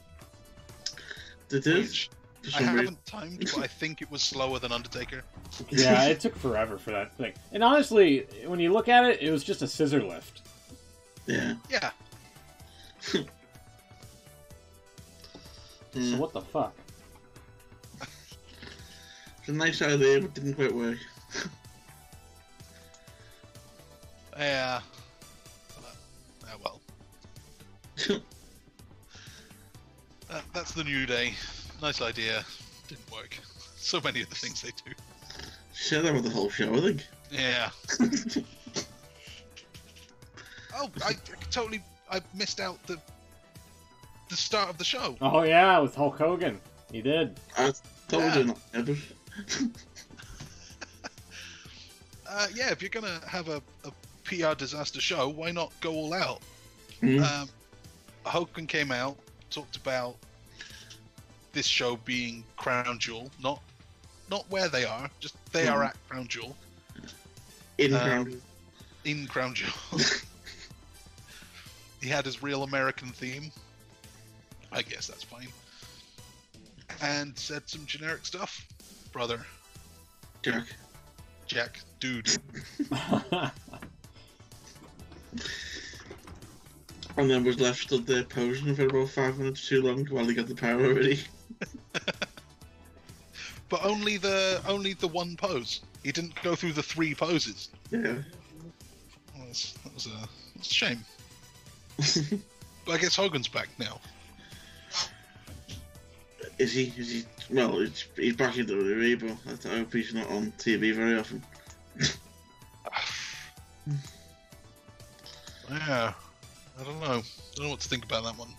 They did? Which I haven't timed, but I think it was slower than Undertaker. Yeah, it took forever for that thing. And honestly, when you look at it, it was just a scissor lift. Yeah. Yeah. So what the fuck? It's a nice idea, but didn't quite work. Yeah. Well. That's the New Day. Nice idea. Didn't work. So many of the things they do. Share that with the whole show, I think. Yeah. Oh, I missed out the start of the show. Oh yeah, with Hulk Hogan. You did. I thought we were doing that ever. Yeah, if you're gonna have a PR disaster show, why not go all out? Hogan came out, talked about this show being Crown Jewel, not where they are, just they are at Crown Jewel. In Crown Jewel. In Crown Jewel. He had his real American theme. I guess that's fine. And said some generic stuff. Brother. Jack. Dude. And then was left stood there posing for about 5 minutes too long while he got the power already. But only the one pose. He didn't go through the 3 poses. Yeah. That was a shame. But I guess Hogan's back now. Is he? Well, he's back in WWE, but I hope he's not on TV very often. Yeah, I don't know. I don't know what to think about that one.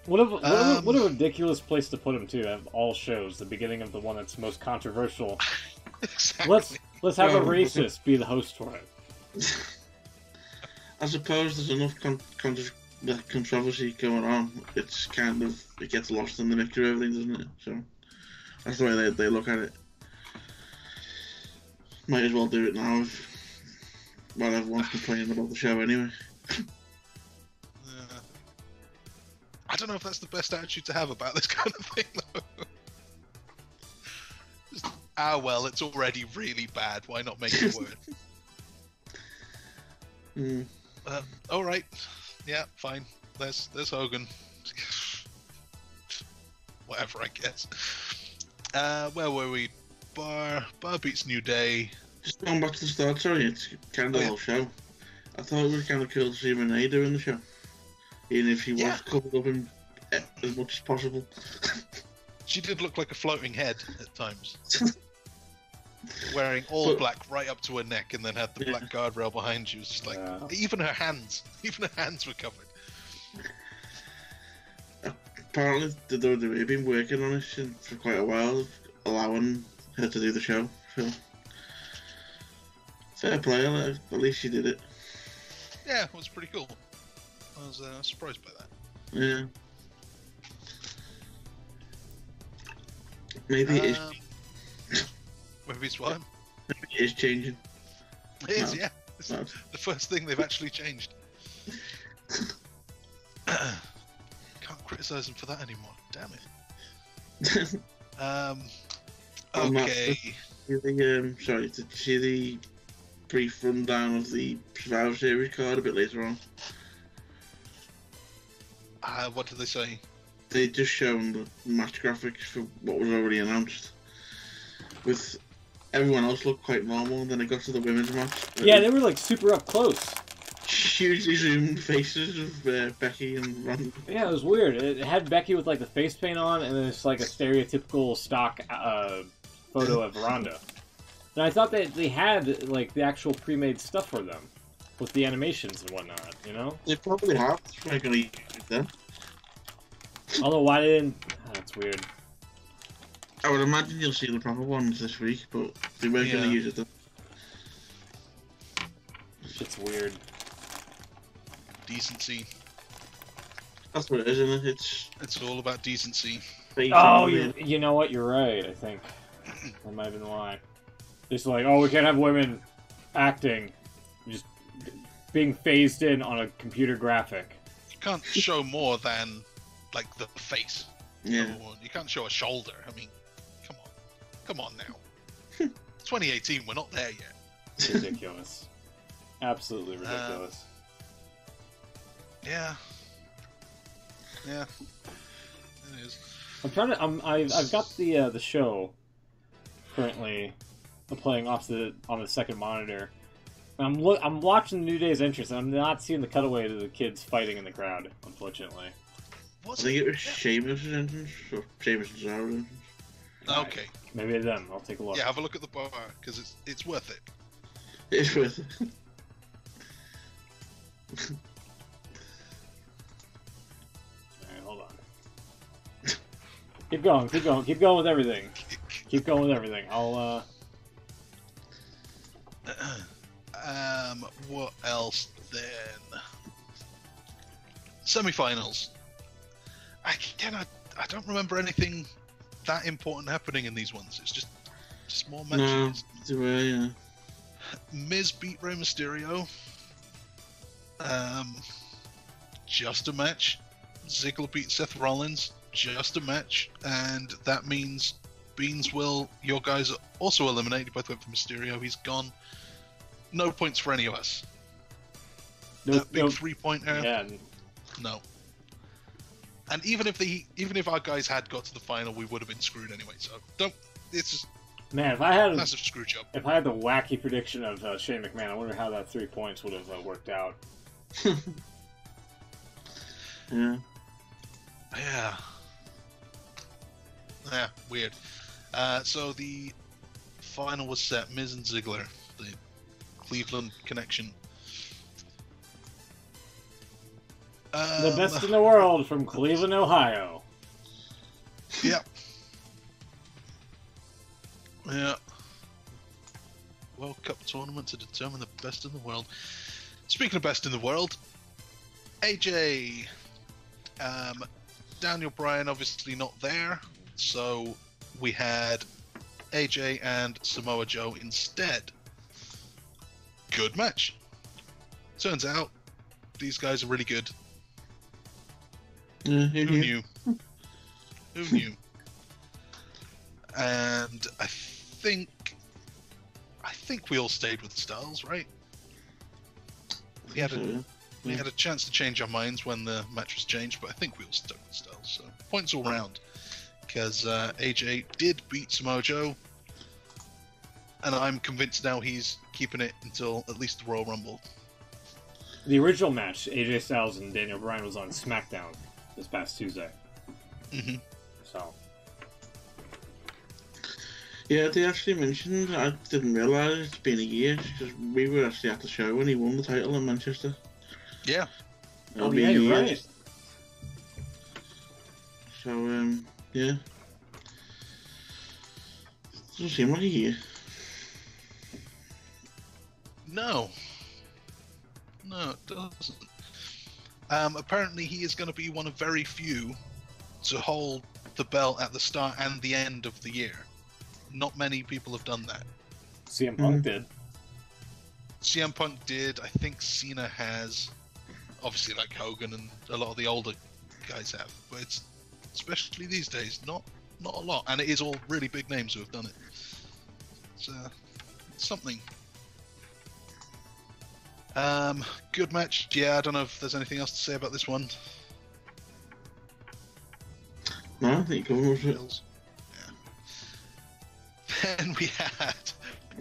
What a ridiculous place to put him too. Have all shows, the beginning of the one that's most controversial. Exactly. Let's have a racist be the host for it. I suppose there's enough controversy going on. It's kind of, it gets lost in the mix of everything, doesn't it? So that's the way they look at it. Might as well do it now while everyone's complaining about the show anyway. I don't know if that's the best attitude to have about this kind of thing, though. Just, well, it's already really bad. Why not make it worse? All right. Yeah, fine. There's Hogan. Whatever, I guess. Where were we? Bar beats New Day. Just going back to the start, sorry, it's kind of the whole show. I thought it was kind of cool to see Renee doing the show. Even if she was covered up in as much as possible. She did look like a floating head at times. Wearing all black right up to her neck, and then had the black guardrail behind you. It was just like, even her hands were covered. Apparently, the WWE have been working on it for quite a while, allowing her to do the show. So, fair play, at least she did it. Yeah, it was pretty cool. I was surprised by that. Yeah. Maybe it is. Maybe it's what? Maybe it is changing. It is, yeah. It's the first thing they've actually changed. Can't criticise them for that anymore. Damn it. Okay. Sorry, did you see the brief rundown of the Survivor Series card a bit later on? What did they say? They just shown the match graphics for what was already announced. With everyone else looked quite normal, and then it got to the women's match. Yeah, they were like super up close. Hugely zoomed faces of Becky and Ronda. Yeah, it was weird. It had Becky with like the face paint on, and then it's like a stereotypical stock photo of Ronda. And I thought that they had like the actual pre-made stuff for them, with the animations and whatnot. You know? They probably have. That's why I'm gonna use it then. Although why didn't? Oh, that's weird. I would imagine you'll see the proper ones this week, but they weren't gonna use it then. Shit's weird. Decency. That's what it is, isn't it? It's all about decency. Oh, you know what? You're right. I think that might have been why. It's like, oh, we can't have women acting, just being phased in on a computer graphic. You can't show more than like the face. Yeah. You can't show a shoulder. I mean, come on now. It's 2018. We're not there yet. Ridiculous. Absolutely ridiculous. Yeah. It is. I'm trying to. I've got the show currently playing on the second monitor. And I'm watching New Day's entrance, and I'm not seeing the cutaway to the kids fighting in the crowd, unfortunately. I think it was Sheamus' entrance, or Sheamus' and Cesaro entrance. Okay. Maybe it's them. I'll take a look. Yeah, have a look at the bar, because it's worth it. It's worth it. Alright, hold on. Keep going with everything. Keep going with everything. I'll, what else then? Semi-finals. I don't remember anything that important happening in these ones. It's just more matches. No, yeah. Miz beat Rey Mysterio. Just a match. Ziggler beat Seth Rollins. Just a match. And that means your guys are also eliminated. Both went for Mysterio. He's gone. No points for any of us. That big 3-pointer. Yeah. No. And even if our guys had got to the final, we would have been screwed anyway. So it's just man, if I had a massive screw job. If I had the wacky prediction of Shane McMahon, I wonder how that 3 points would have worked out. Yeah. Yeah, weird. So the final was set. Miz and Ziggler, the Cleveland connection, The best in the world from Cleveland, Ohio. Yeah. Yeah. World Cup tournament to determine the best in the world. Speaking of best in the world, AJ. Daniel Bryan obviously not there, so we had AJ and Samoa Joe instead. Good match. Turns out these guys are really good. Yeah, Who knew? Who knew? And I think we all stayed with Styles, right? We had a chance to change our minds when the match was changed, but I think we all stuck with Styles. So points all round, because AJ did beat Samoa Joe, and I'm convinced now he's keeping it until at least the Royal Rumble. The original match, AJ Styles and Daniel Bryan, was on SmackDown this past Tuesday. Mm-hmm. So. Yeah, they actually mentioned, I didn't realise it's been a year, because we were actually at the show when he won the title in Manchester. Yeah. It'll be a year. Right. So, yeah. Doesn't seem like a year. No, it doesn't. Apparently he is going to be one of very few to hold the belt at the start and the end of the year. Not many people have done that. CM Punk did. CM Punk did. I think Cena has. Obviously, like Hogan and a lot of the older guys have. But it's, especially these days, not a lot. And it is all really big names who have done it. It's something. Good match. Yeah, I don't know if there's anything else to say about this one. No, I think you're covered it. Yeah. Then we had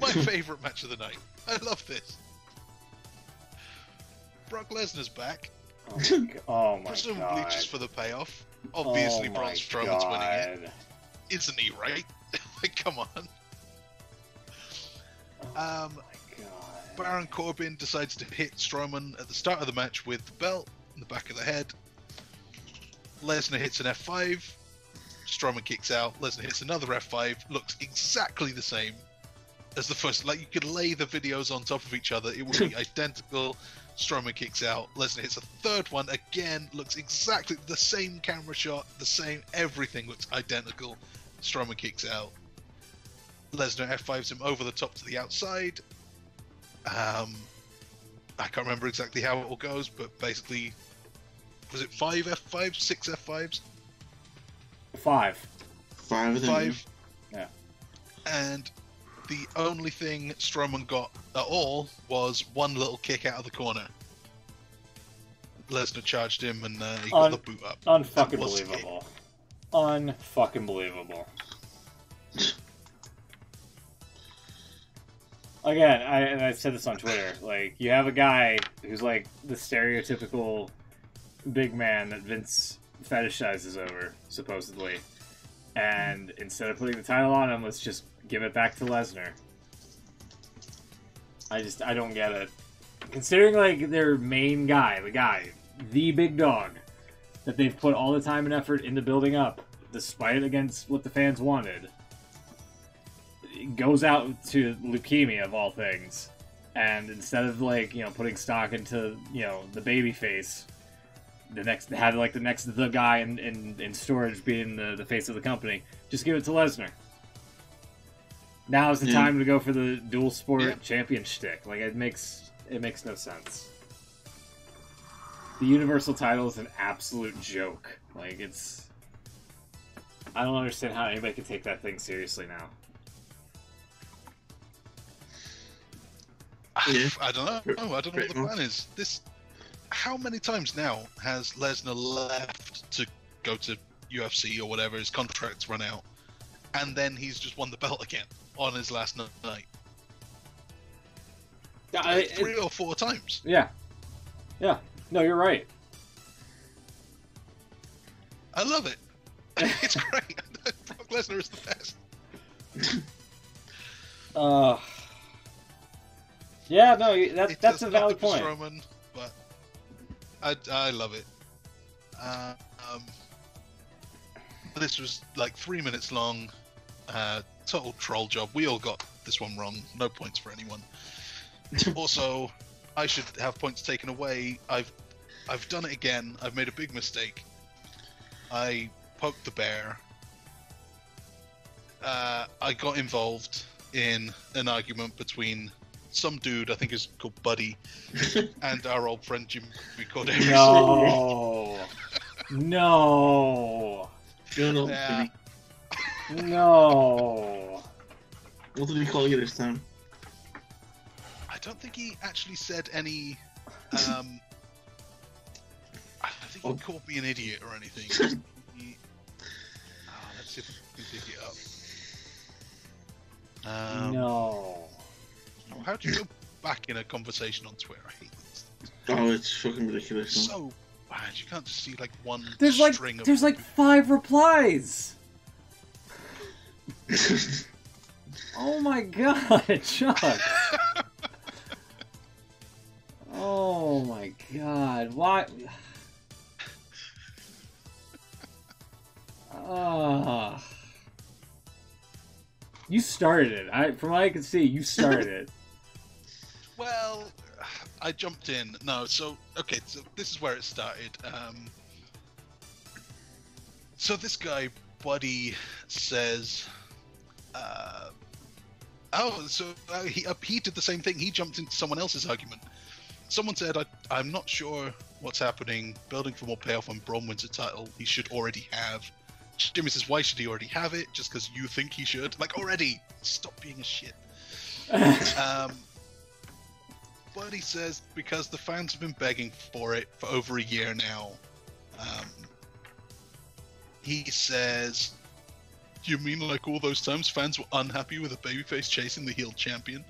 my favourite match of the night. I love this. Brock Lesnar's back. Oh my Presumably god. just for the payoff. Obviously, Braun Strowman's winning it. Isn't he, right? Like, come on. Oh my god. Baron Corbin decides to hit Strowman at the start of the match with the belt in the back of the head. Lesnar hits an F5. Strowman kicks out. Lesnar hits another F5. Looks exactly the same as the first. Like, you could lay the videos on top of each other. It would be identical. Strowman kicks out. Lesnar hits a third one. Again, looks exactly the same camera shot. The same. Everything looks identical. Strowman kicks out. Lesnar F5s him over the top to the outside. I can't remember exactly how it all goes, but basically, was it 5 F5s, 6 F5s? 5. 5, I think. 5. Yeah. And the only thing Strowman got at all was one little kick out of the corner. Lesnar charged him, and he got the boot up. Unfucking believable. Unfucking believable. Again, I said this on Twitter. Like, you have a guy who's like the stereotypical big man that Vince fetishizes over, supposedly. And instead of putting the title on him, let's just give it back to Lesnar. I don't get it. Considering, like, their main guy, the big dog, that they've put all the time and effort into building up, despite against what the fans wanted, goes out to leukemia of all things, and instead of, like, you know, putting stock into, you know, the baby face, the guy in storage being the face of the company, just give it to Lesnar. Now is the time to go for the dual sport champion shtick. Like, it makes no sense. The Universal title is an absolute joke. Like, I don't understand how anybody can take that thing seriously now. Yeah. I don't know. I don't know what the plan is. How many times now has Lesnar left to go to UFC or whatever, his contract's run out, and then he's just won the belt again on his last night? 3 or 4 times. Yeah. Yeah. No, you're right. I love it. It's great. Brock Lesnar is the best. Yeah, no, that's a valid point. Strowman, but I love it. This was like 3 minutes long. Total troll job. We all got this one wrong. No points for anyone. Also, I should have points taken away. I've done it again. I've made a big mistake. I poked the bear. I got involved in an argument between some dude, I think is called Buddy, and our old friend Jim. We called him. No. No. Yeah. No. What did he call you this time? I don't think he actually said any. I don't think he called me an idiot or anything. Let's see if we can dig it up. No. How do you go back in a conversation on Twitter? I hate this. Oh, it's fucking ridiculous. It's so bad. You can't just see like one There's string of. like 5 replies. Oh my god, Chuck. Oh my god. Why? You started it. From what I can see, you started it. Well, I jumped in. No, so okay, so this is where it started. So this guy, Buddy, says, he did the same thing. He jumped into someone else's argument. Someone said, I'm not sure what's happening. Building for more payoff when Braun wins a title, he should already have. Jimmy says, why should he already have it? Just because you think he should? Like, already! Stop being a shit. Buddy says, because the fans have been begging for it for over a year now. He says, you mean like all those times fans were unhappy with a babyface chasing the heel champion?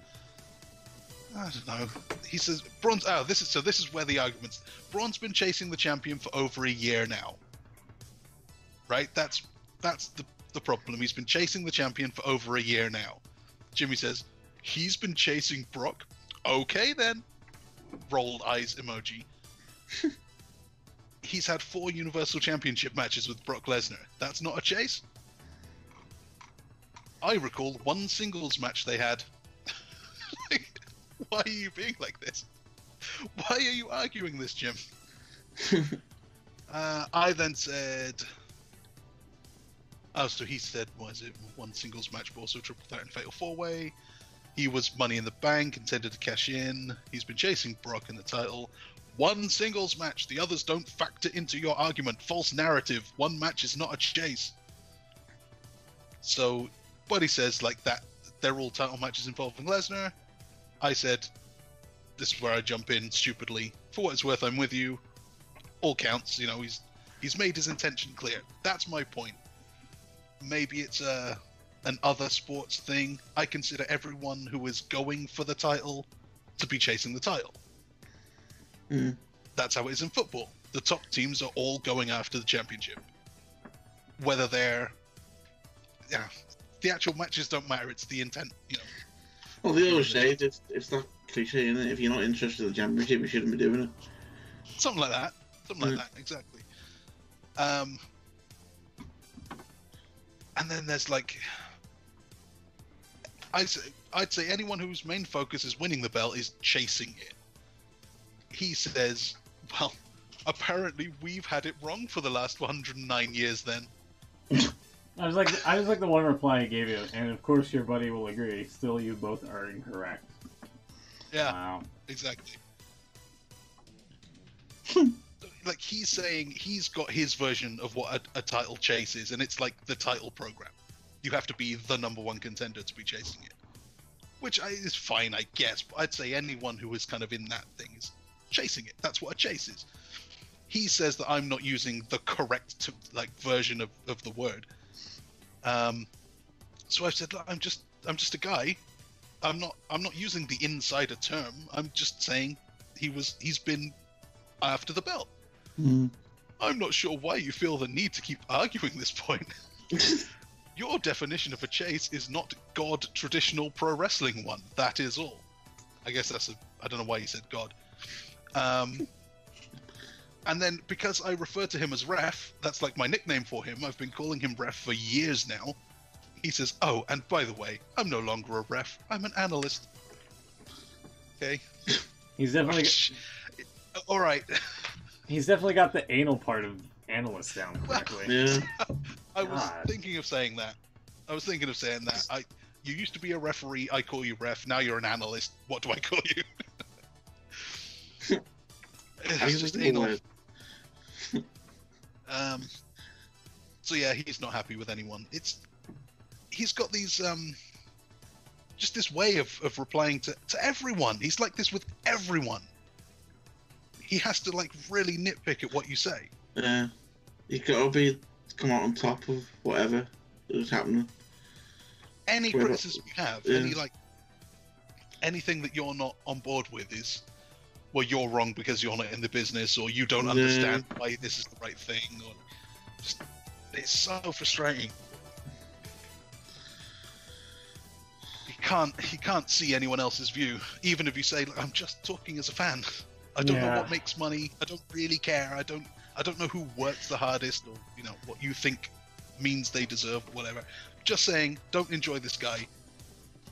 I don't know. He says, Braun's... this is where the argument's... Braun's been chasing the champion for over a year now. Right? That's the problem. He's been chasing the champion for over a year now. Jimmy says, he's been chasing Brock? Okay then. Rolled eyes emoji. He's had 4 Universal Championship matches with Brock Lesnar. That's not a chase? I recall 1 singles match they had. Why are you being like this? Why are you arguing this, Jim? I then said... Oh, so he said, what is it? 1 singles match, but also triple threat and fatal 4-way. He was Money in the Bank, intended to cash in. He's been chasing Brock in the title. 1 singles match. The others don't factor into your argument. False narrative. 1 match is not a chase. So, Buddy says like that. They're all title matches involving Lesnar. I said, this is where I jump in stupidly. For what it's worth, I'm with you. All counts. You know, he's made his intention clear. That's my point. Maybe it's an other sports thing. I consider everyone who is going for the title to be chasing the title. Mm. That's how it is in football. The top teams are all going after the championship. Whether they're... Yeah, the actual matches don't matter. It's the intent, you know. Well, they always say it's that cliche, isn't it? If you're not interested in the championship, you shouldn't be doing it. Something like that. Something like that, exactly. And then there's like... I'd say anyone whose main focus is winning the belt is chasing it. He says, well, apparently we've had it wrong for the last 109 years then. I was like the one reply I gave you, and of course your buddy will agree. Still, you both are incorrect. Yeah, wow. Exactly. Like, he's saying he's got his version of what a title chase is, and it's like the title program. You have to be the #1 contender to be chasing it. Which is fine, I guess, but I'd say anyone who is kind of in that thing is chasing it. That's what a chase is. He says that I'm not using the correct version of the word. So I've said, look, I'm just a guy. I'm not using the insider term. I'm just saying he's been after the belt. Mm. I'm not sure why you feel the need to keep arguing this point. Your definition of a chase is not God traditional pro wrestling one. That is all. I guess I don't know why you said God. And then because I refer to him as Ref, that's like my nickname for him. I've been calling him Ref for years now. He says, "Oh, and by the way, I'm no longer a ref. I'm an analyst." Okay. He's definitely. All right. He's definitely got the anal part of analyst down correctly. Yeah. I was thinking of saying that. You used to be a referee. I call you Ref. Now you're an analyst. What do I call you? It's just anal. So yeah, he's not happy with anyone. He's got these just this way of replying to everyone. He's like this with everyone. He has to like really nitpick at what you say. Yeah, you gotta come out on top of whatever is happening. Any criticism you have, anything that you're not on board with is, well, you're wrong because you're not in the business, or you don't understand why this is the right thing, or just, it's so frustrating. He can't see anyone else's view, even if you say, "I'm just talking as a fan. I don't know what makes money. I don't really care. I don't know who works the hardest, or what you think means they deserve, or whatever. Just saying, don't enjoy this guy.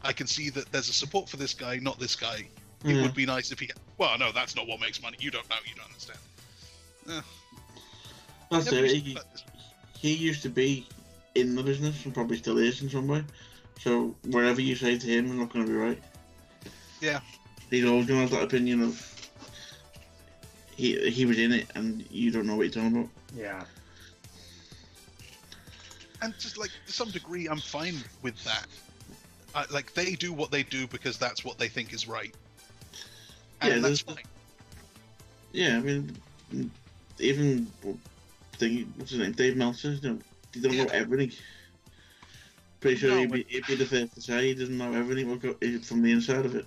I can see that there's a support for this guy, not this guy. It would be nice if he. Well, no, that's not what makes money. You don't know. You don't understand." That's it. He used to be in the business and probably still is in some way. So whatever you say to him is not going to be right. Yeah. He's always going to have that opinion of he was in it and you don't know what you're talking about. Yeah. And just like to some degree, I'm fine with that. Like they do what they do because that's what they think is right. And that's fine. Yeah, I mean, even what's his name, Dave Meltzer. He doesn't know everything. Pretty sure he'd be the first to say he doesn't know everything from the inside of it.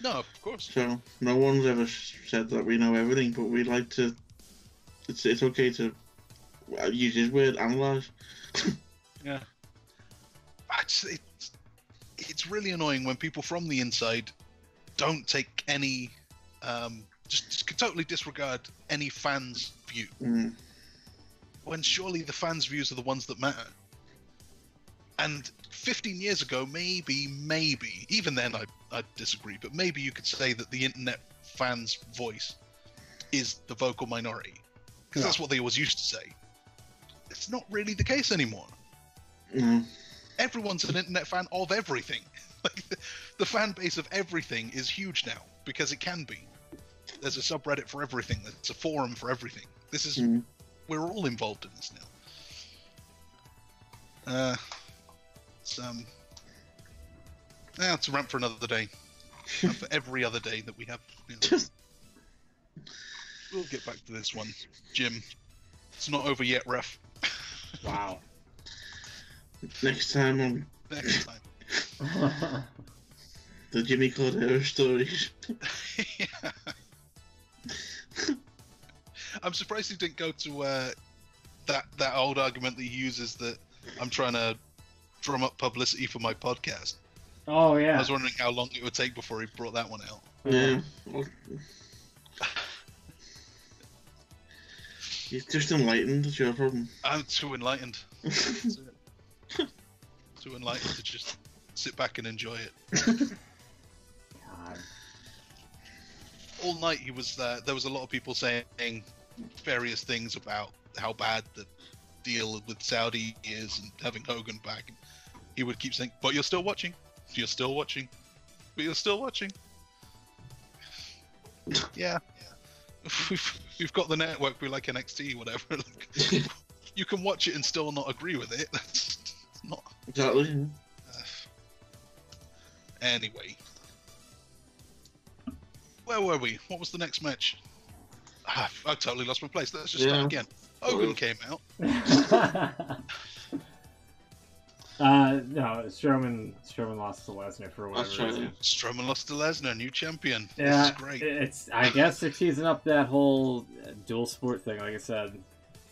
No, of course. So no one's ever said that we know everything, but we like to. It's okay to use his word, analyze. Yeah. It's really annoying when people from the inside don't take any, just totally disregard any fan's view. When surely the fans' views are the ones that matter. And 15 years ago, maybe, even then I'd disagree, but maybe you could say that the internet fans' voice is the vocal minority. Because that's what they always used to say. It's not really the case anymore. Everyone's an internet fan of everything. Like the fan base of everything is huge now, because it can be. There's a subreddit for everything. There's a forum for everything. This is... We're all involved in this now. It's a rant for another day. For every other day that we have. We'll get back to this one. Jim, it's not over yet, Ref. Wow. Next time. The Jimmy Cordero stories. Yeah. I'm surprised he didn't go to that old argument that he uses that I'm trying to drum up publicity for my podcast. Oh, yeah. I was wondering how long it would take before he brought that one out. Yeah. He's just enlightened, that's your problem. I'm too enlightened. Too enlightened to just sit back and enjoy it. God. All night he was there was a lot of people saying various things about how bad the deal with Saudi is and having Hogan back. And he would keep saying, "But you're still watching. You're still watching. But you're still watching." Yeah. We've got the network. We like NXT, whatever. Like, you can watch it and still not agree with it. That's not exactly. Anyway, where were we? What was the next match? I totally lost my place. Let's just start again. Hogan came out. No, Strowman lost to Lesnar for whatever reason. Strowman lost to Lesnar, new champion. Yeah, this is great. I guess they're teasing up that whole dual sport thing. Like I said,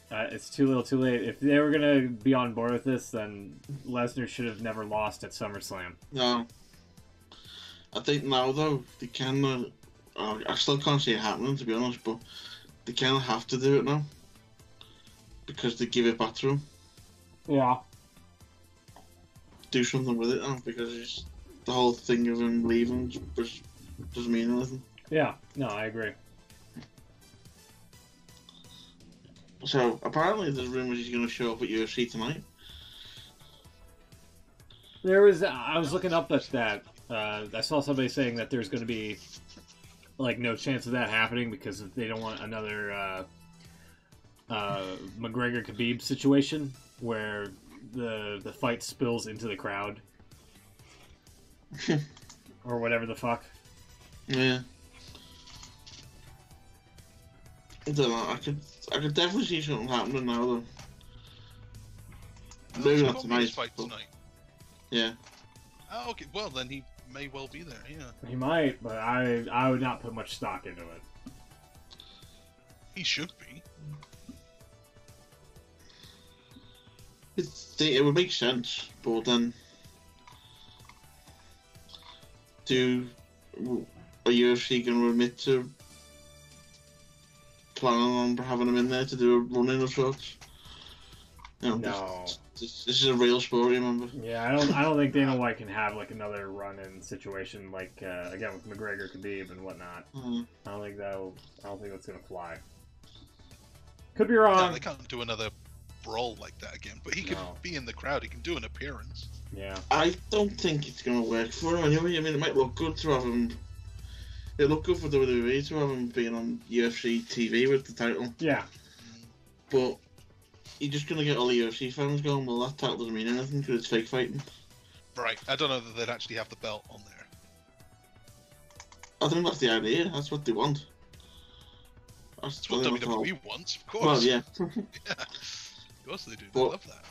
it's too little, too late. If they were gonna be on board with this, then Lesnar should have never lost at SummerSlam. No, I think now though they can. I still can't see it happening, to be honest. But they kind of have to do it now because they give it back to him. Yeah. Do something with it now because the whole thing of him leaving doesn't mean anything. Yeah, no, I agree. So apparently there's rumours he's going to show up at UFC tonight. I was looking up that I saw somebody saying that there's going to be like no chance of that happening because they don't want another McGregor Khabib situation where the fight spills into the crowd or whatever the fuck. Yeah. I don't know. I could definitely see something happening now though. Maybe not tonight. Fight tonight. Yeah. Oh, okay. Well, then he may well be there. Yeah. He might, but I would not put much stock into it. He should be. It would make sense, but then are UFC going to admit to planning on having him in there to do a run-in of sorts? You know, No. This is a real sport, remember? Yeah, I don't think Dana White can have like another run-in situation like again with McGregor, Khabib, and whatnot. I don't think that's gonna fly. Could be wrong. No, they can't do another brawl like that again. But he could be in the crowd. He can do an appearance. Yeah. I don't think it's going to work for him anyway. I mean, it might look good to have him. It looked good for WWE to have him being on UFC TV with the title. Yeah. But you're just going to get all the UFC fans going, well, that title doesn't mean anything because it's fake fighting. Right. I don't know that they'd actually have the belt on there. I think that's the idea. That's what they want. That's what WWE wants, of course. Well, yeah. Yeah. Of course they do. They But love that.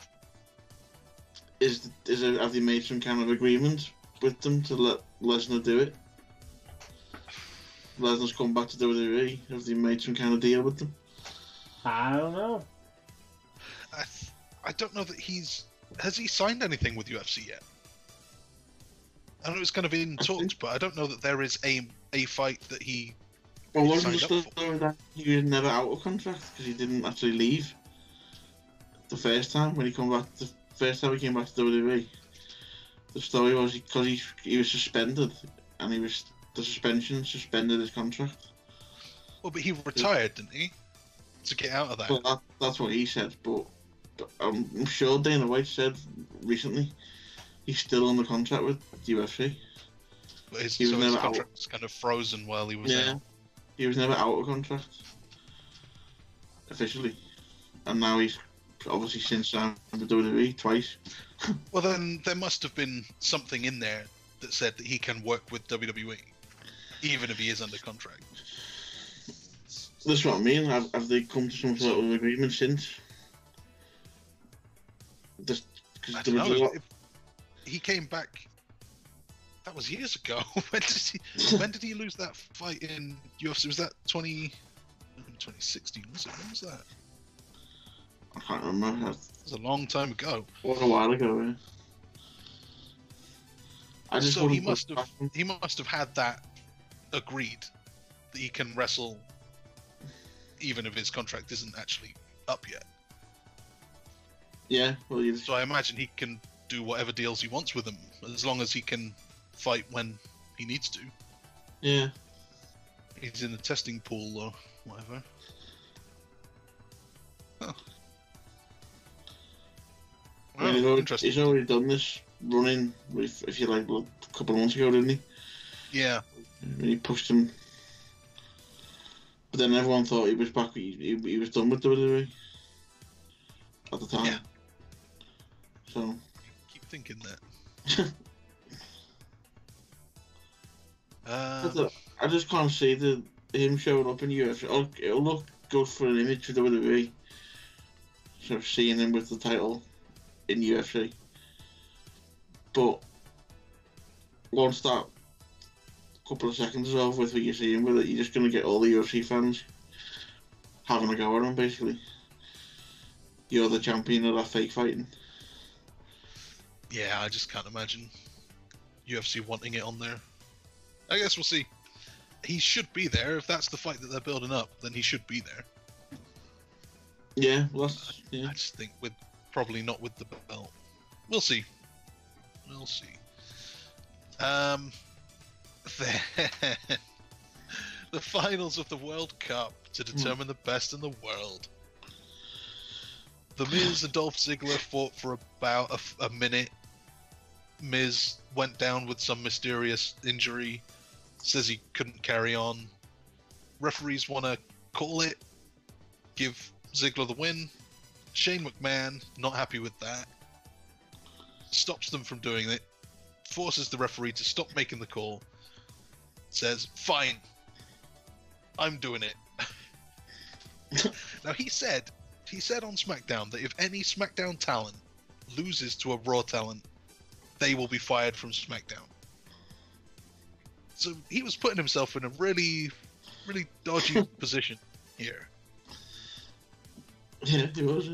Have they made some kind of agreement with them to let Lesnar do it? Lesnar's come back to WWE. Have they made some kind of deal with them? I don't know. I don't know that has he signed anything with UFC yet? I know it's kind of in talks, but I don't know that there is a fight that he. Well, wasn't the signed up story that he was never out of contract because he didn't actually leave the first time when he came back? The first time he came back to WWE, the story was because he was suspended and the suspension suspended his contract. Well, but he retired, didn't he? To get out of that. But that's what he said. But I'm sure Dana White said recently he's still on the contract with UFC. But his never contract was kind of frozen while he was out. He was never out of contract officially, and now he's obviously since signed with WWE twice. Well, then there must have been something in there that said that he can work with WWE, even if he is under contract. That's what I mean. Have they come to some sort of agreement since? I don't know. He came back. That was years ago. When did he lose that fight in UFC? Was that 2016? Was it? When was that? I can't remember. It was a long time ago. It was a while ago. Yeah. So he must have had that agreed that he can wrestle, even if his contract isn't actually up yet. Yeah. Well, so I imagine he can do whatever deals he wants with them, as long as he can fight when he needs to. Yeah. He's in the testing pool or whatever. Huh. Well, he's already done this running, if you like, a couple of months ago, didn't he? Yeah. When he pushed him. But then everyone thought he was back. He was done with WWE at the time. Yeah. So. Keep thinking that. I just can't see him showing up in UFC. It'll look good for an image for WWE. Sort of seeing him with the title in UFC. But once that couple of seconds is over with what you see him with it, you're just going to get all the UFC fans having a go at him, basically. You're the champion of that fake fighting. Yeah, I just can't imagine UFC wanting it on there. I guess we'll see. he should be there. If that's the fight that they're building up, then he should be there. Yeah, well, yeah. I just think probably not with the belt. We'll see. We'll see. Then the finals of the World Cup to determine the best in the world. The Miz and Dolph Ziggler fought for about a minute. Miz went down with some mysterious injury. Says he couldn't carry on. Referees want to call it. Give Ziggler the win. Shane McMahon, not happy with that. Stops them from doing it. Forces the referee to stop making the call. Says, fine. I'm doing it. Now he said on SmackDown that if any SmackDown talent loses to a Raw talent, they will be fired from SmackDown. So he was putting himself in a really, really dodgy position here. Yeah, he was.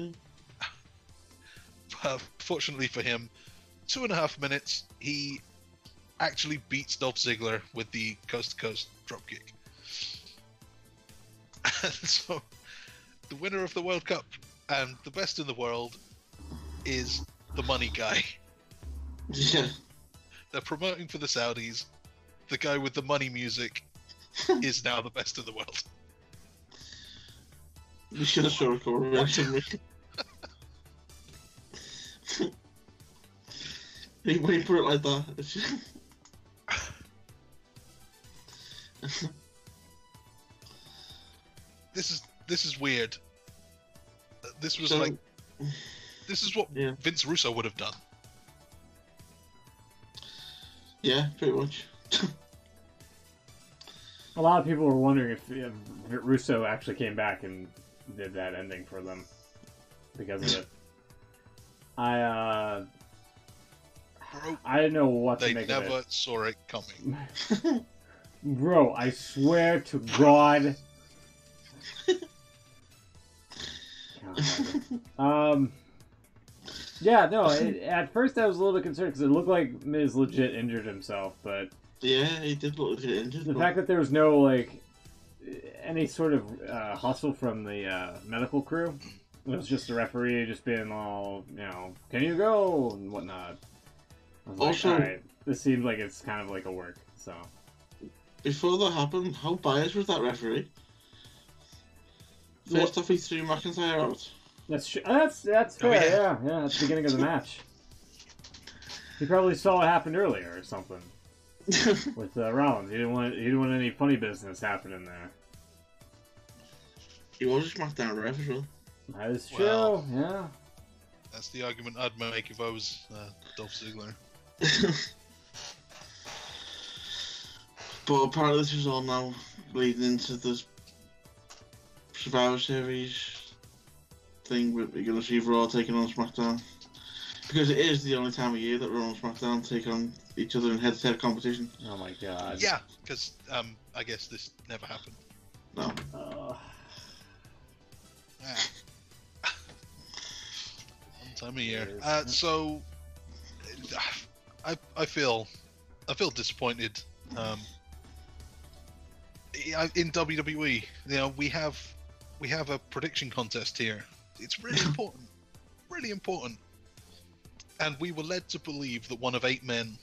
Fortunately for him, 2.5 minutes, he actually beats Dolph Ziggler with the coast-to-coast dropkick. And so, the winner of the World Cup and the best in the world is the money guy. Yeah. They're promoting for the Saudis. The guy with the money music is now the best in the world. We should have shown a reaction. When you put it like that, it's just... This is weird. This was this is what Vince Russo would have done. Yeah, pretty much. A lot of people were wondering if Russo actually came back and did that ending for them because of it. I didn't know what to make of it. They never saw it coming. Bro, I swear to God. Yeah, no, at first I was a little bit concerned because it looked like Miz legit injured himself, but... Yeah, he did look legit injured. The fact that there was no, like, any sort of hustle from the medical crew, it was just the referee just being all, you know, can you go, and whatnot. I was also, like, alright, this seems like it's kind of like a work, so... Before that happened, how biased was that referee? First off, he threw McIntyre out. That's fair, yeah, at the beginning of the match. He probably saw what happened earlier or something. With Rollins. He didn't want any funny business happening there. He was a SmackDown ref as well. That is true, yeah. That's the argument I'd make if I was Dolph Ziggler. But apparently this is all now leading into the Survivor Series thing where we're going to see Raw taking on SmackDown. Because it is the only time of year that Raw and SmackDown take on each other in head-to-head competition. Oh my god. Yeah, because I guess this never happened. No. Yeah. One time a year. So I feel disappointed. In WWE, you know, we have a prediction contest here. It's really important, really important. And we were led to believe that one of 8 men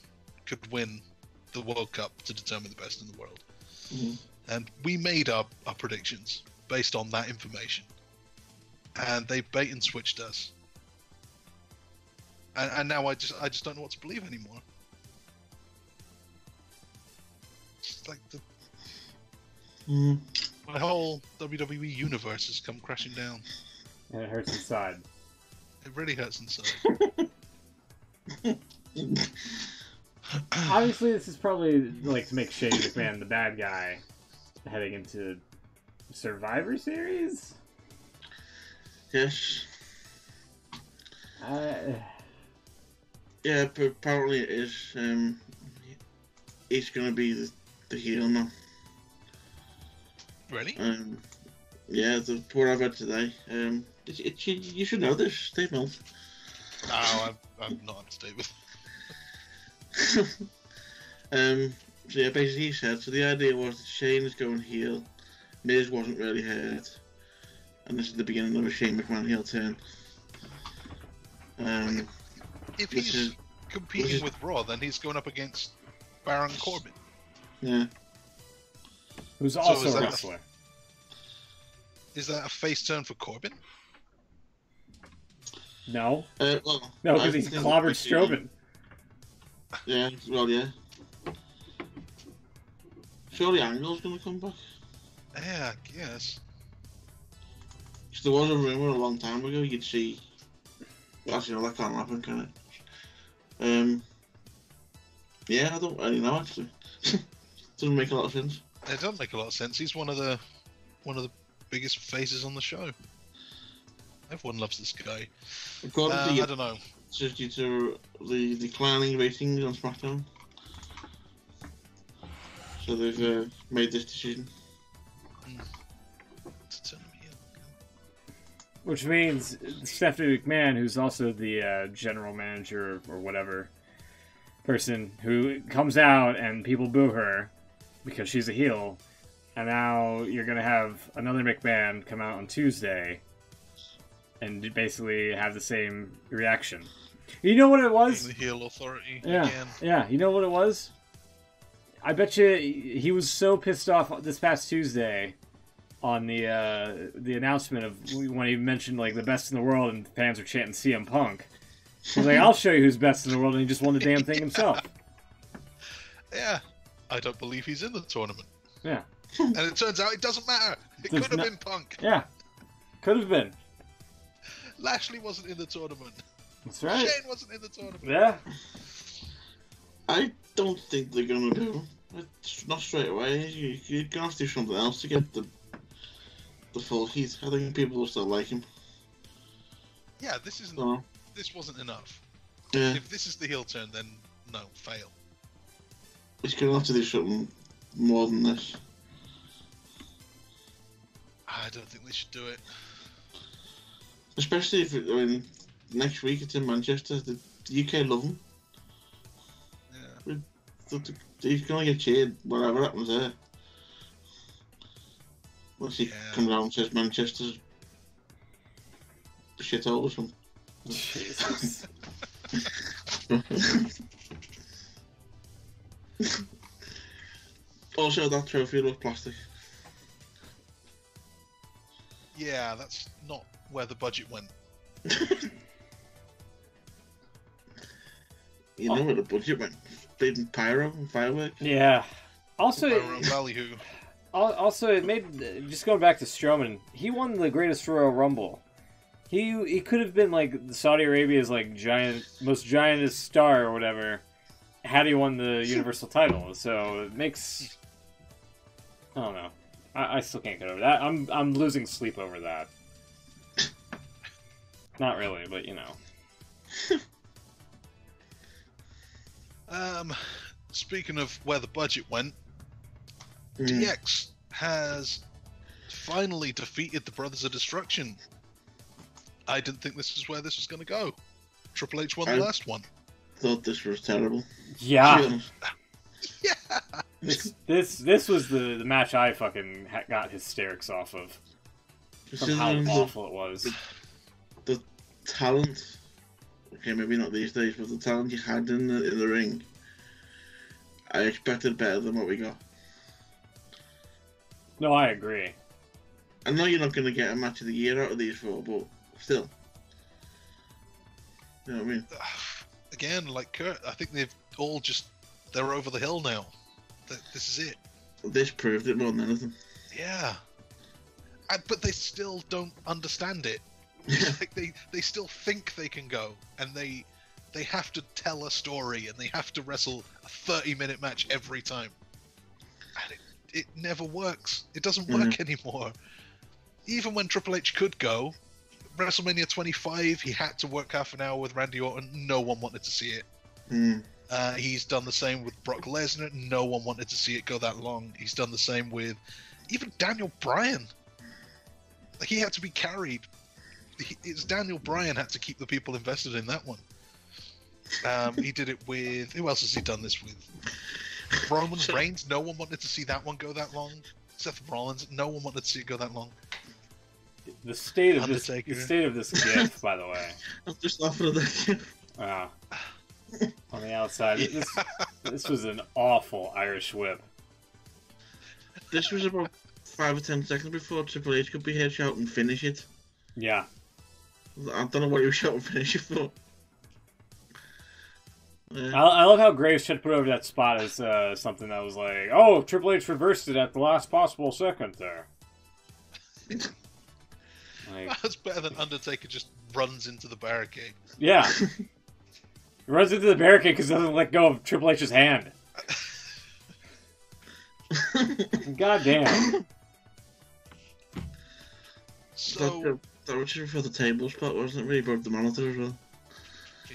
could win the World Cup to determine the best in the world. Mm-hmm. And we made our predictions based on that information. And they bait and switched us. And now I just don't know what to believe anymore. It's like my whole WWE universe has come crashing down. And it hurts inside. It really hurts inside. Obviously, this is probably like to make Shane McMahon the bad guy heading into Survivor Series. Yes. Yeah, but apparently it is. He's going to be the heel now. Really? Yeah, what I've read today. You should know this, Dave Mills. No, I'm not up to date with. So yeah, basically he said, so the idea was that Shane is going heel, Miz wasn't really hurt, and this is the beginning of a Shane McMahon heel turn. If he's competing with Raw, then he's going up against Baron Corbin. Yeah. Who's also a wrestler. Is that a face turn for Corbin? No. Well, no, because he's clobbered Strowman. Yeah, well, yeah. Surely Angle's going to come back. Yeah, I guess. Because there was a rumour a long time ago you'd see... Actually, no, that can't happen, can it? Yeah, I don't really know, actually. Doesn't make a lot of sense. It doesn't make a lot of sense. He's one of the biggest faces on the show. Everyone loves this guy. I don't know. It's just due to the declining ratings on SmackDown. So they've made this decision. Which means Stephanie McMahon, who's also the general manager or whatever person, who comes out and people boo her because she's a heel, and now you're going to have another McMahon come out on Tuesday and basically have the same reaction. You know what it was? The heel authority again. Yeah, you know what it was? I bet you he was so pissed off this past Tuesday on the announcement of when he mentioned like the best in the world and fans were chanting CM Punk. He's like, I'll show you who's best in the world, and he just won the damn thing himself. Yeah. I don't believe he's in the tournament. Yeah. And it turns out it doesn't matter. It could have been Punk. Yeah. Could have been. Lashley wasn't in the tournament. That's right. Shane wasn't in the tournament. Yeah. I don't think they're going to do it. Not straight away. You're going to have to do something else to get the full heat. I think people will still like him. Yeah, this wasn't enough. Yeah. If this is the heel turn, then no, fail. He's going to have to do something more than this. I don't think they should do it. Especially if, next week it's in Manchester. The UK love him. Yeah. He's going to get cheered whatever happens there. Once he comes out and says Manchester's shithole or something. Jesus. Also, that trophy looks plastic. Yeah, that's not where the budget went. You know where the budget went? Bleeding pyro and fireworks. Yeah. Also, it made, just going back to Strowman, he won the Greatest Royal Rumble. He could have been like Saudi Arabia's like most giantest star or whatever had he won the Universal title. So it makes, I don't know. I still can't get over that. I'm losing sleep over that. Not really, but you know. Speaking of where the budget went, DX has finally defeated the Brothers of Destruction. I didn't think this is where this was going to go. Triple H won the last one. Thought this was terrible. Yeah. Yeah. This was the match I fucking got hysterics off of. From how awful it was. The talent. Okay, maybe not these days, but the talent you had in the ring. I expected better than what we got. No, I agree. I know you're not going to get a match of the year out of these four, but still. You know what I mean? Again, like Kurt, I think they're over the hill now. This is it. This proved it more than anything. Yeah. But they still don't understand it. Like they still think they can go, and they have to tell a story, and they have to wrestle a 30-minute match every time. And it never works. It doesn't work anymore. Even when Triple H could go, WrestleMania 25, he had to work half an hour with Randy Orton. No one wanted to see it. He's done the same with Brock Lesnar. No one wanted to see it go that long. He's done the same with even Daniel Bryan. Like, he had to be carried. It's Daniel Bryan had to keep the people invested in that one. He did it with... Who else has he done this with? Roman Reigns, no one wanted to see that one go that long. Seth Rollins, no one wanted to see it go that long. The state of Undertaker. this GIF, by the way. I'm just laughing at that. Wow. On the outside, this was an awful Irish whip. This was about 5 or 10 seconds before Triple H could be here shouting finish it. Yeah. I don't know what he was shouting finish it for. I love how Graves tried to put over that spot as something that was like, oh, Triple H reversed it at the last possible second there. Like, That's better than Undertaker just runs into the barricade. yeah. He runs into the barricade because he doesn't let go of Triple H's hand. God damn. So that was just for the table spot, wasn't it? Really broke the monitor as well.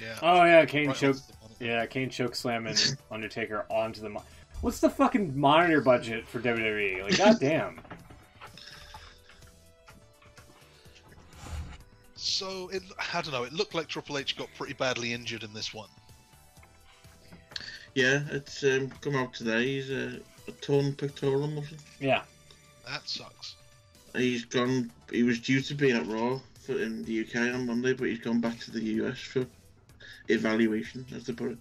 yeah. Oh yeah, Kane Right choke. onto the monitor. Yeah, Kane choke slamming Undertaker onto the. What's the fucking monitor budget for WWE? Like, god damn. So I don't know. It looked like Triple H got pretty badly injured in this one. Yeah, it's come out today. He's a torn pectoral muscle. Yeah. That sucks. He's gone. He was due to be at Raw in the UK on Monday, but he's gone back to the US for evaluation, as they put it.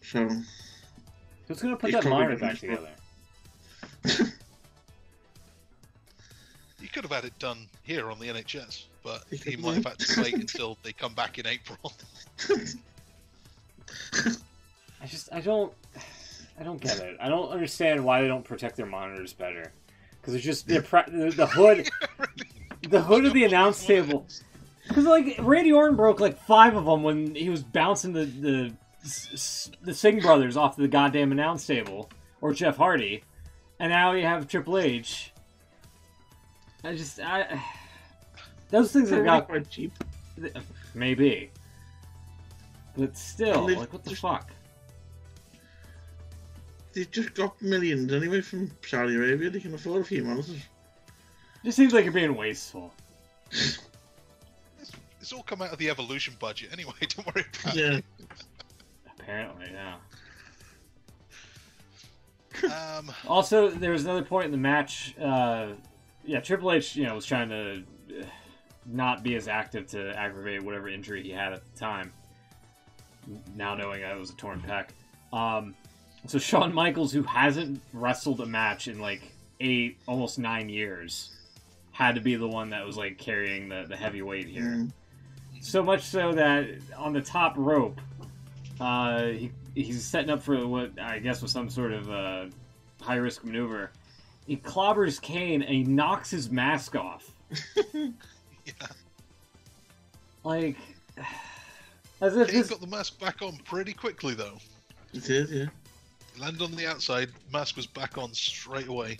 So. Who's gonna put He's that probably monitor gonna back miss together? You could have had it done here on the NHS, but He he could might have have. had to wait until they come back in April. I don't get it. I don't understand why they don't protect their monitors better. Because it's just the hood, the hood of the announce table. Because like Randy Orton broke like 5 of them when he was bouncing the Singh brothers off the goddamn announce table, or Jeff Hardy, and now you have Triple H. Those things have got quite cheap. maybe, but still, And like what the fuck? They've just got millions anyway from Saudi Arabia. They can afford a few monitors. Just seems like you're being wasteful. It's all come out of the Evolution budget anyway. Don't worry about Yeah. it. Apparently, yeah. Also, Also, there was another point in the match. Triple H, was trying to not be as active to aggravate whatever injury he had at the time. Now knowing that it was a torn pec. So Shawn Michaels, who hasn't wrestled a match in like 8, almost 9 years, had to be the one that was like carrying the heavy weight here. Mm. So much so that on the top rope, he's setting up for what I guess was some sort of high risk maneuver. He clobbers Kane and he knocks his mask off. yeah. Like, as if Kane this. got the mask back on pretty quickly though. It is, yeah. Landed on the outside, mask was back on straight away.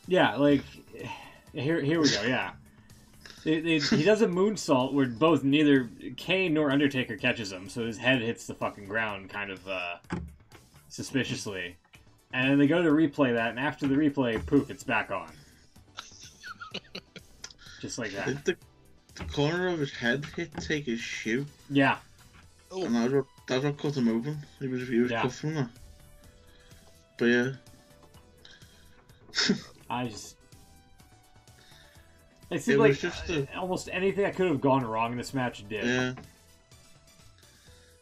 Yeah, like, here we go, yeah. He does a moonsault where neither Kane nor Undertaker catches him, so his head hits the fucking ground kind of suspiciously. And then they go to replay that, and after the replay, poof, it's back on. Just like that. The corner of his head hit Taker's shoe. Yeah. Oh, And that's what cut him open. He was Yeah. cut from that. But yeah. It It seemed was like just almost anything that could have gone wrong in this match did. yeah.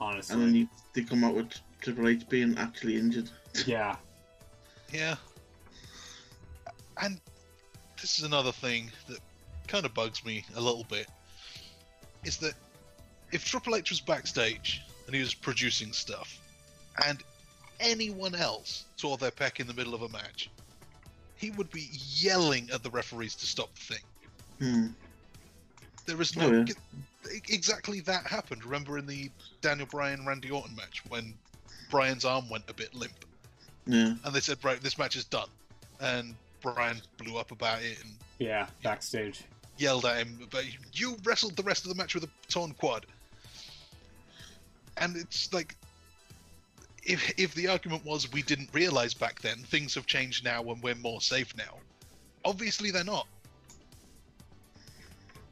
Honestly. And then they come out with Triple H being actually injured. Yeah. yeah. And this is another thing that kind of bugs me a little bit, is that if Triple H was backstage and he was producing stuff, and anyone else tore their pec in the middle of a match, he would be yelling at the referees to stop the thing. Hmm. There is no... Oh, yeah. Exactly that happened. Remember in the Daniel Bryan-Randy Orton match when Bryan's arm went a bit limp? Yeah. And they said, right, this match is done. And Bryan blew up about it and Yeah, backstage. yelled at him, but you wrestled the rest of the match with a torn quad. And it's like, if the argument was we didn't realize back then, things have changed now and we're more safe now. Obviously they're not.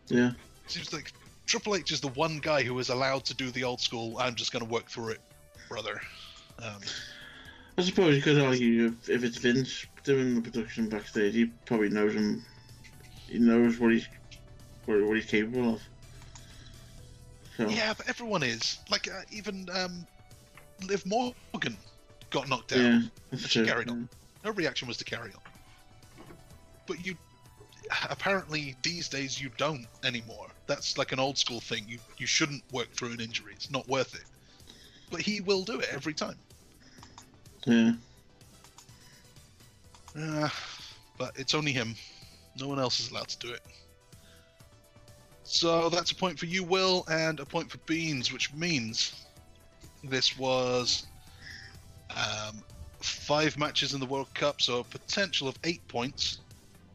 Yeah. Seems like Triple H is the one guy who is allowed to do the old school, I'm just going to work through it, brother. I suppose you could argue if it's Vince doing the production backstage, he probably knows him. He knows what he's capable of. So. Yeah, but everyone is. Like, even Liv Morgan got knocked out. Yeah, and she carried on. Her reaction was to carry on. But you, apparently these days you don't anymore. That's like an old school thing. You shouldn't work through an injury. It's not worth it. But he will do it every time. Yeah. But it's only him. No one else is allowed to do it. So that's a point for you, Will, and a point for Beans, which means this was 5 matches in the World Cup, so a potential of 8 points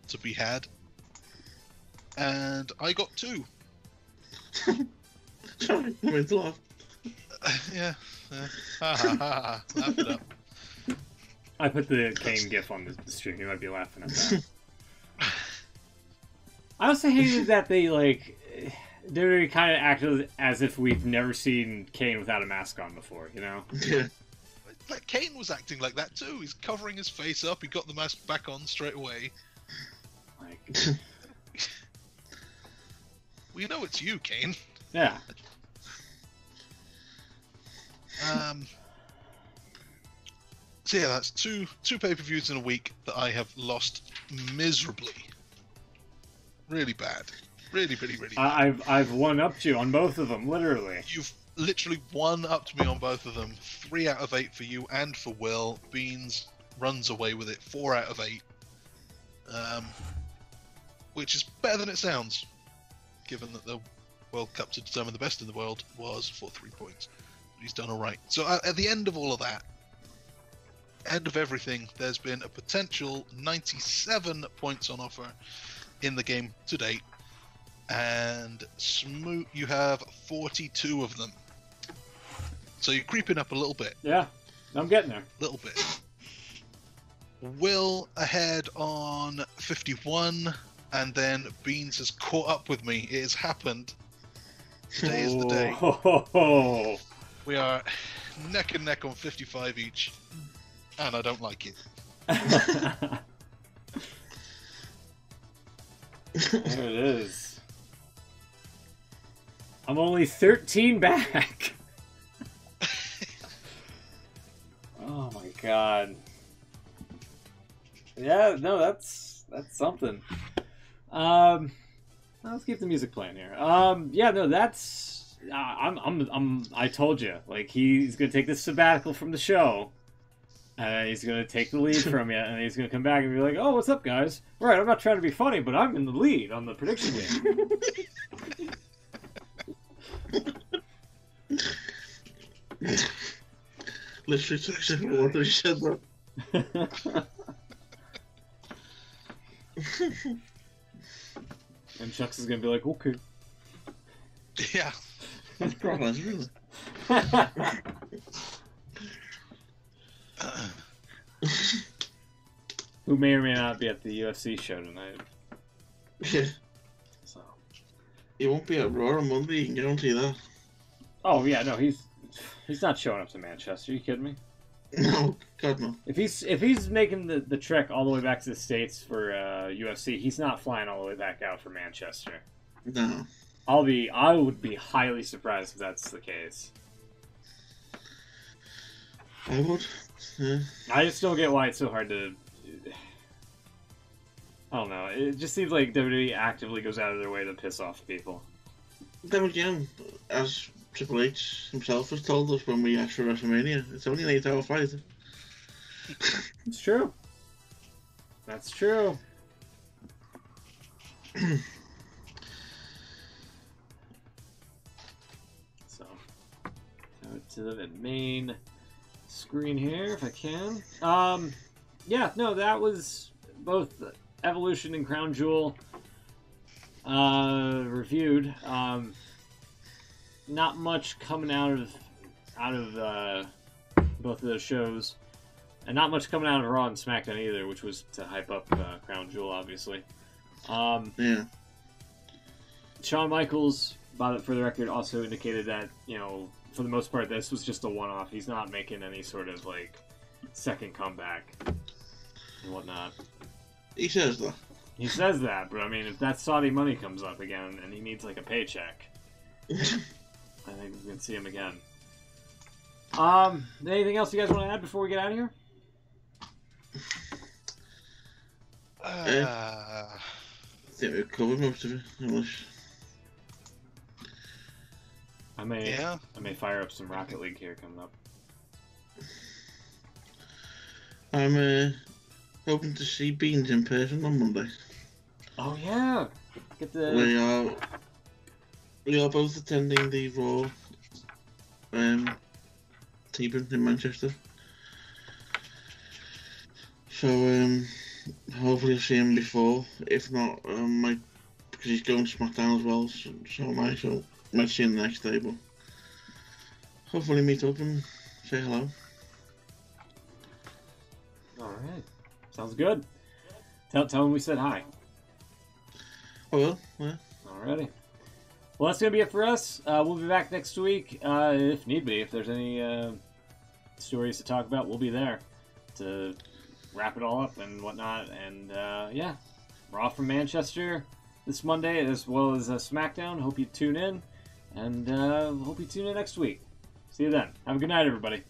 to be had. And I got 2. Sorry, I meant to laugh. Yeah. Laugh it up. I put the Kane gif on the stream. You might be laughing at that. I also hated that they WWE kind of acted as if we've never seen Kane without a mask on before. You know? Yeah. Like Kane was acting like that too. He's covering his face up. He got the mask back on straight away. Like, we know it's you, Kane. yeah. So yeah, that's two pay-per-views in a week that I have lost miserably. Really bad. Really bad. I've one-upped you on both of them, literally. You've literally one-upped me on both of them. 3 out of 8 for you and for Will. Beans runs away with it. 4 out of 8. Which is better than it sounds, given that the World Cup to determine the best in the world was for 3 points. But he's done all right. So at the end of all of that, end of everything, there's been a potential 97 points on offer in the game to date, and Smoot, you have 42 of them. So you're creeping up a little bit. Yeah, I'm getting there. A little bit. Will ahead on 51, and then Beans has caught up with me. It has happened. Today is the day. Oh. We are neck and neck on 55 each, and I don't like it. There it is. I'm only 13 back. Oh my god. Yeah, no, that's something. Let's keep the music playing here. Yeah, no, that's I told you, like, he's gonna take this sabbatical from the show. He's going to take the lead from you, and he's going to come back and be like, oh, what's up, guys? Right, I'm not trying to be funny, but I'm in the lead on the prediction game. Literally took several what he said, bro. And Chucks is going to be like, okay. Yeah. That's probably really. Who may or may not be at the UFC show tonight. Yeah. So. He won't be at Raw on Monday, you can guarantee that. Oh yeah, no, he's not showing up to Manchester. Are you kidding me? No, God no. If he's making the trek all the way back to the States for UFC, he's not flying all the way back out for Manchester. No. I would be highly surprised if that's the case. I would. Yeah. I just don't get why it's so hard to. I don't know. It just seems like WWE actively goes out of their way to piss off people. Then again, as Triple H himself has told us when we asked for WrestleMania, it's only an 8-hour fight. It's true. That's true. So, go to the main screen here if I can. Yeah, no, that was both Evolution and Crown Jewel reviewed. Not much coming out of both of those shows, and not much coming out of Raw and SmackDown either, which was to hype up Crown Jewel, obviously. Yeah. Shawn Michaels for the record, also indicated that, you know, for the most part, this was just a one-off. He's not making any sort of, like, second comeback and whatnot. He says that. He says that, but I mean, if that Saudi money comes up again and he needs, like, a paycheck, I think we can see him again. Anything else you guys want to add before we get out of here? I think we've covered most of it. I may fire up some Rocket League here coming up. I'm hoping to see Beans in person on Monday. Oh yeah, We are both attending the Raw taping in Manchester. So hopefully I'll see him before. If not, because he's going to SmackDown as well, so am I. So might see him the next day, but hopefully meet up and say hello. Alright. Sounds good. Tell him we said hi. I will, yeah. Alrighty. Well, that's going to be it for us. We'll be back next week, if need be. If there's any stories to talk about, we'll be there to wrap it all up and whatnot. And, yeah, Raw from Manchester this Monday, as well as SmackDown. Hope you tune in, and hope you tune in next week. See you then. Have a good night, everybody.